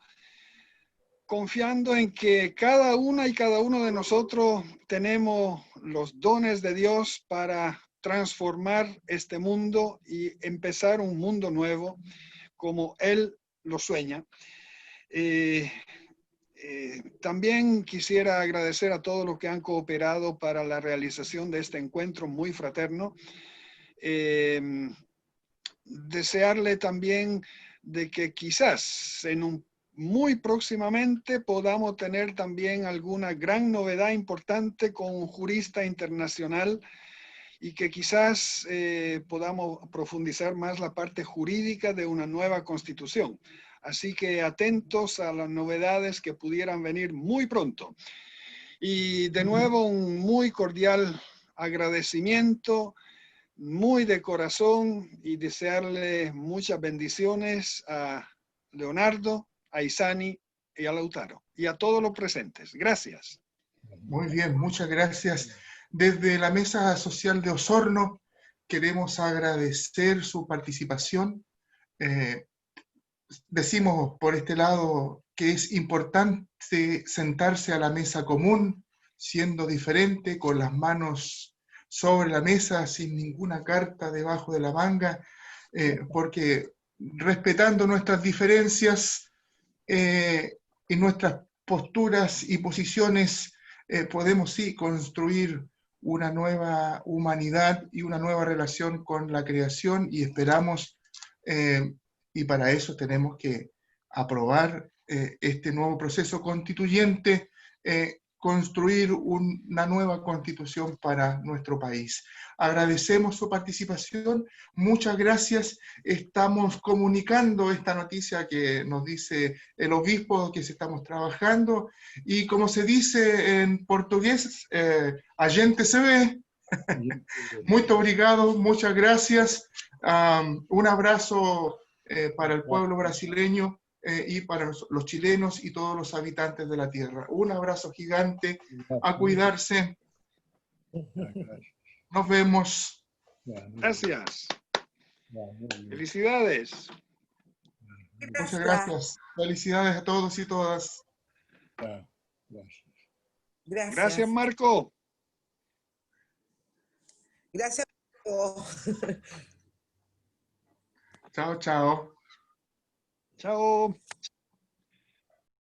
confiando en que cada una y cada uno de nosotros tenemos los dones de Dios para transformar este mundo y empezar un mundo nuevo como Él lo sueña. También quisiera agradecer a todos los que han cooperado para la realización de este encuentro muy fraterno. Desearle también de que quizás muy próximamente podamos tener también alguna gran novedad importante con un jurista internacional y que quizás podamos profundizar más la parte jurídica de una nueva constitución. Así que atentos a las novedades que pudieran venir muy pronto. Y de nuevo un muy cordial agradecimiento, muy de corazón, y desearle muchas bendiciones a Leonardo, a Isani y a Lautaro y a todos los presentes. Gracias. Muy bien, muchas gracias. Desde la Mesa Social de Osorno queremos agradecer su participación. Decimos por este lado que es importante sentarse a la mesa común, siendo diferente, con las manos sobre la mesa, sin ninguna carta debajo de la manga, porque respetando nuestras diferencias y nuestras posturas y posiciones, podemos sí construir una nueva humanidad y una nueva relación con la creación, y esperamos y para eso tenemos que aprobar este nuevo proceso constituyente, construir una nueva constitución para nuestro país. Agradecemos su participación, muchas gracias. Estamos comunicando esta noticia que nos dice el obispo, que estamos trabajando, y como se dice en portugués, a gente se ve. Muy obrigado, muchas gracias. Un abrazo para el pueblo brasileño y para los chilenos y todos los habitantes de la tierra. Un abrazo gigante, a cuidarse. Nos vemos. Gracias. Felicidades. Muchas gracias. Felicidades a todos y todas. Gracias, Marco. Gracias. Chao, chao. Chao.